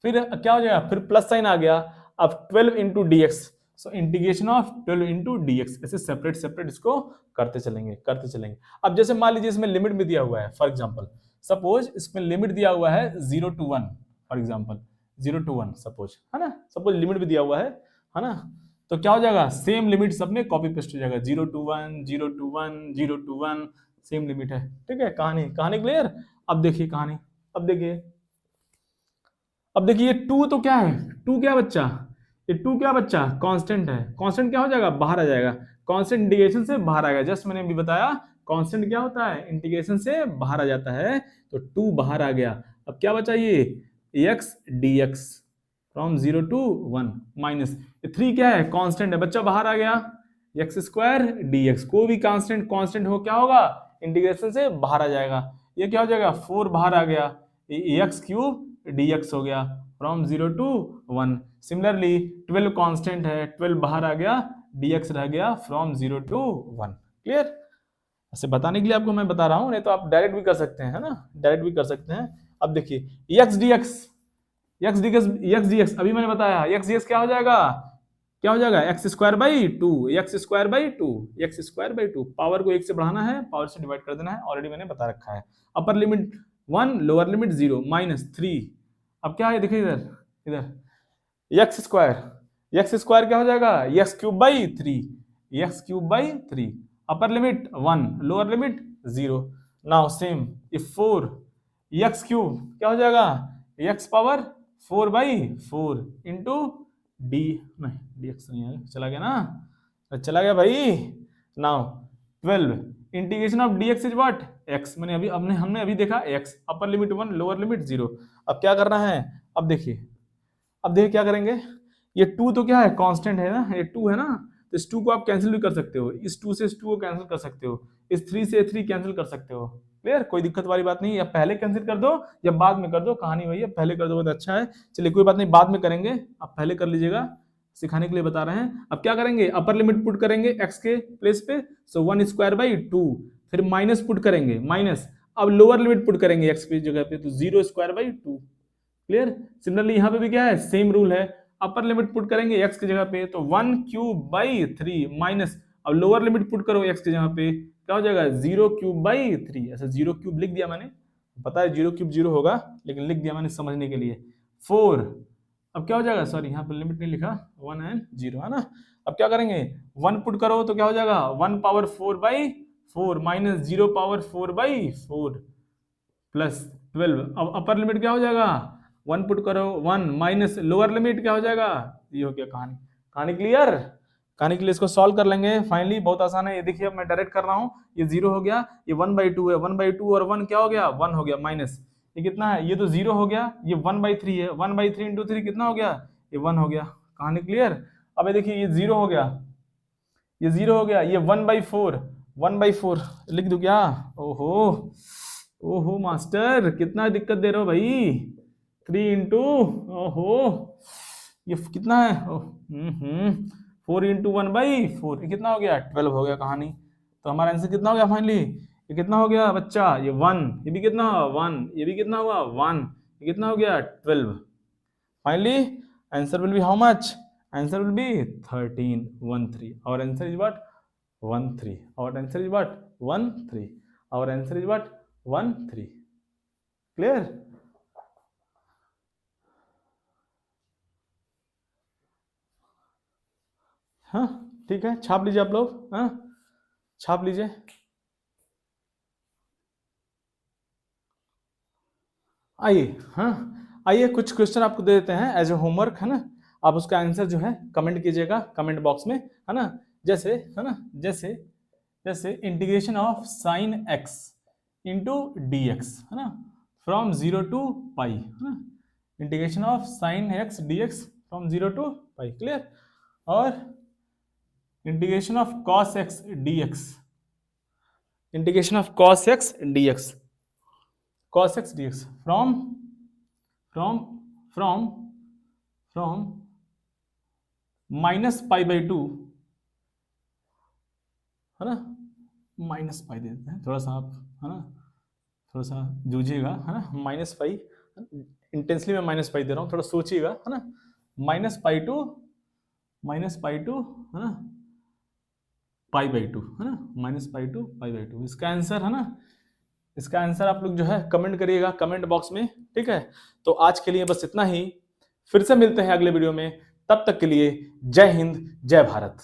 क्या हो जाएगा, फिर प्लस साइन आ गया। अब 12 into dx, so integration of 12 into dx, ऐसे सेपरेट सेपरेट इसको करते चलेंगे, करते चलेंगे। अब जैसे मान लीजिए इसमें लिमिट भी दिया हुआ है, फॉर एग्जांपल सपोज इसमें लिमिट दिया हुआ है 0 to 1, for example 0 to 1 suppose, है ना, सपोज लिमिट भी दिया हुआ है ना, तो क्या हो जाएगा, सेम लिमिट सब में कॉपी पेस्ट हो जाएगा, 0 to 1 0 to 1 0 to 1, same limit है। ठीक है, कहानी कहानी क्लियर? अब देखिए कहानी, अब देखिए, अब देखिए ये 2 तो क्या है, 2 क्या बच्चा, ये 2 क्या बच्चा, कांस्टेंट है। कांस्टेंट क्या हो जाएगा, बाहर आ जाएगा, कांस्टेंट इंटीग्रेशन से बाहर आ गया। जस्ट मैंने अभी बताया कांस्टेंट क्या होता है, इंटीग्रेशन से बाहर आ जाता है, तो 2 बाहर आ गया। अब क्या बचा, ये x dx from 0 to 1 minus 3 क्या है, कांस्टेंट है बच्चा, बाहर आ गया, x² dx, कोई भी कांस्टेंट कांस्टेंट हो क्या होगा, इंटीग्रेशन से बाहर आ जाएगा। ये क्या हो जाएगा, 4 बाहर आ गया, x³ dx हो गया फ्रॉम 0 to 1। सिमिलरली 12 कांस्टेंट है, 12 बाहर आ गया, dx रह गया फ्रॉम 0 to 1। क्लियर? ऐसे बताने के लिए आपको मैं बता रहा हूं, नहीं तो आप डायरेक्ट भी कर सकते हैं, है ना, डायरेक्ट भी कर सकते हैं। अब देखिए x dx अभी मैंने बताया, x dx क्या हो जाएगा, क्या हो जाएगा, x²/2, x²/2 पावर को 1 से बढ़ाना है, पावर से डिवाइड कर देना है, ऑलरेडी मैंने बता रखा है। Upper limit 1, lower limit 0, minus 3। अब क्या है, देखिए इधर इधर x² क्या हो जाएगा, x³ 3 upper limit 1, lower limit 0। Now same ये 4, x³ क्या हो जाएगा, x पावर 4/4 इंटू डी, नहीं dx नहीं है, चला गया ना, चला गया भाई। Now 12 integration of dx is what, x, मैंने अभी हमने अभी देखा x, upper limit 1, lower limit 0। अब क्या करना है, अब देखिए क्या करेंगे, ये 2 तो क्या है, कांस्टेंट है ना, ये 2 है ना, तो इस 2 को आप कैंसिल भी कर सकते हो, इस 2 से इस 2 को कैंसिल कर सकते हो, इस 3 से 3 कैंसिल कर सकते हो। क्लियर? कोई दिक्कत वाली बात नहीं, या पहले कैंसिल कर दो या बाद में कर दो, कहानी वही है, पहले कर दो बहुत अच्छा है। चलिए कोई बात नहीं, बाद में करेंगे, आप पहले कर लीजिएगा, सिखाने के लिए बता रहे हैं। अब क्या करेंगे, अपर लिमिट पुट करेंगे x के प्लेस पे, सो 1²/2, फिर माइनस पुट करेंगे, माइनस, अब लोअर लिमिट पुट करेंगे x की जगह पे, तो 0²/2। क्लियर? सिमिलरली यहाँ पे भी क्या है, सेम रूल है, अपर लिमिट पुट करेंगे x की जगह पे, तो 1³/3 माइनस, अब लोअर लिमिट पुट करो x की जगह पे, क्या हो जाएगा, 0³/3, ऐसे 0³ लिख दिया मैंने, पता है 0³ 0 होगा, लेकिन लिख दिया मैंने समझने के लिए, 4। अब क्या हो जाएगा, सॉरी यहाँ पर लिमिट नहीं लिखा, 1 and 0 है ना। अब क्या करेंगे, 1 पुट करो तो क्या हो जाएगा, 1 पावर 4/4 माइनस 0 पावर 4/4 प्लस 12। अब अपर लिमिट क्या हो जाएगा, 1 पुट करो 1 माइनस लोअर लिमिट क्या हो जाएगा, ये हो गया कहानी। कहानी क्लियर? कहानी के लिए इसको सॉल्व कर लेंगे फाइनली, बहुत आसान है। ये देखिए अब मैं डायरेक्ट कर रहा हूँ, ये 0 हो गया, ये 1/2 है, 1/2 और 1 क्या हो गया, 1 हो गया, माइनस ये कितना है, ये तो 0 हो गया, ये 1/3 है, 1/3 इंटू 3 कितना हो गया, ये 1 हो गया। कहानी क्लियर? अब ये देखिए ये 0 हो गया, ये 0 हो गया, ये 1/4 लिख दूं क्या? ओहो ओहो मास्टर कितना दिक्कत दे रहे हो भाई, 3 इंटू ओहो ये कितना है, 4 इंटू 1/4 कितना हो गया, 12 हो गया कहानी। तो हमारा आंसर कितना हो गया फाइनली, ये कितना हो गया बच्चा, ये 1, ये भी कितना हुआ 1, ये भी कितना हुआ 1, ये कितना हो गया 12। Finally answer will be how much, answer will B 13 और आंसर इज व्हाट 13 और आंसर इज व्हाट 13 और आंसर इज व्हाट 13। क्लियर? हाँ ठीक है, छाप लीजिए आप लोग, हाँ छाप लीजिए। आइए हाँ आइए कुछ क्वेश्चन आपको दे देते हैं एज ए होमवर्क, है ना, आप उसका आंसर जो है कमेंट कीजिएगा कमेंट बॉक्स में, है ना। जैसे है ना, जैसे जैसे integration of sine x into d x, है ना, फ्रॉम 0 टू पाई, है ना, integration of sine x dx from 0 to pi, clear. और integration of cos x dx, integration of cos x dx, cos x dx from -π/2, है ना, -π दे देते हैं, थोड़ा सा आप, है ना, थोड़ा सा जूझिएगा, है ना, -π इंटेंसली मैं -π दे रहा हूँ, थोड़ा सोचिएगा, है ना, -π2 है ना π/2, है ना, -π2 π/2 इसका आंसर, है ना, इसका आंसर आप लोग जो है कमेंट करिएगा कमेंट बॉक्स में, ठीक है। तो आज के लिए बस इतना ही, फिर से मिलते हैं अगले वीडियो में, तब तक के लिए जय हिंद जय भारत।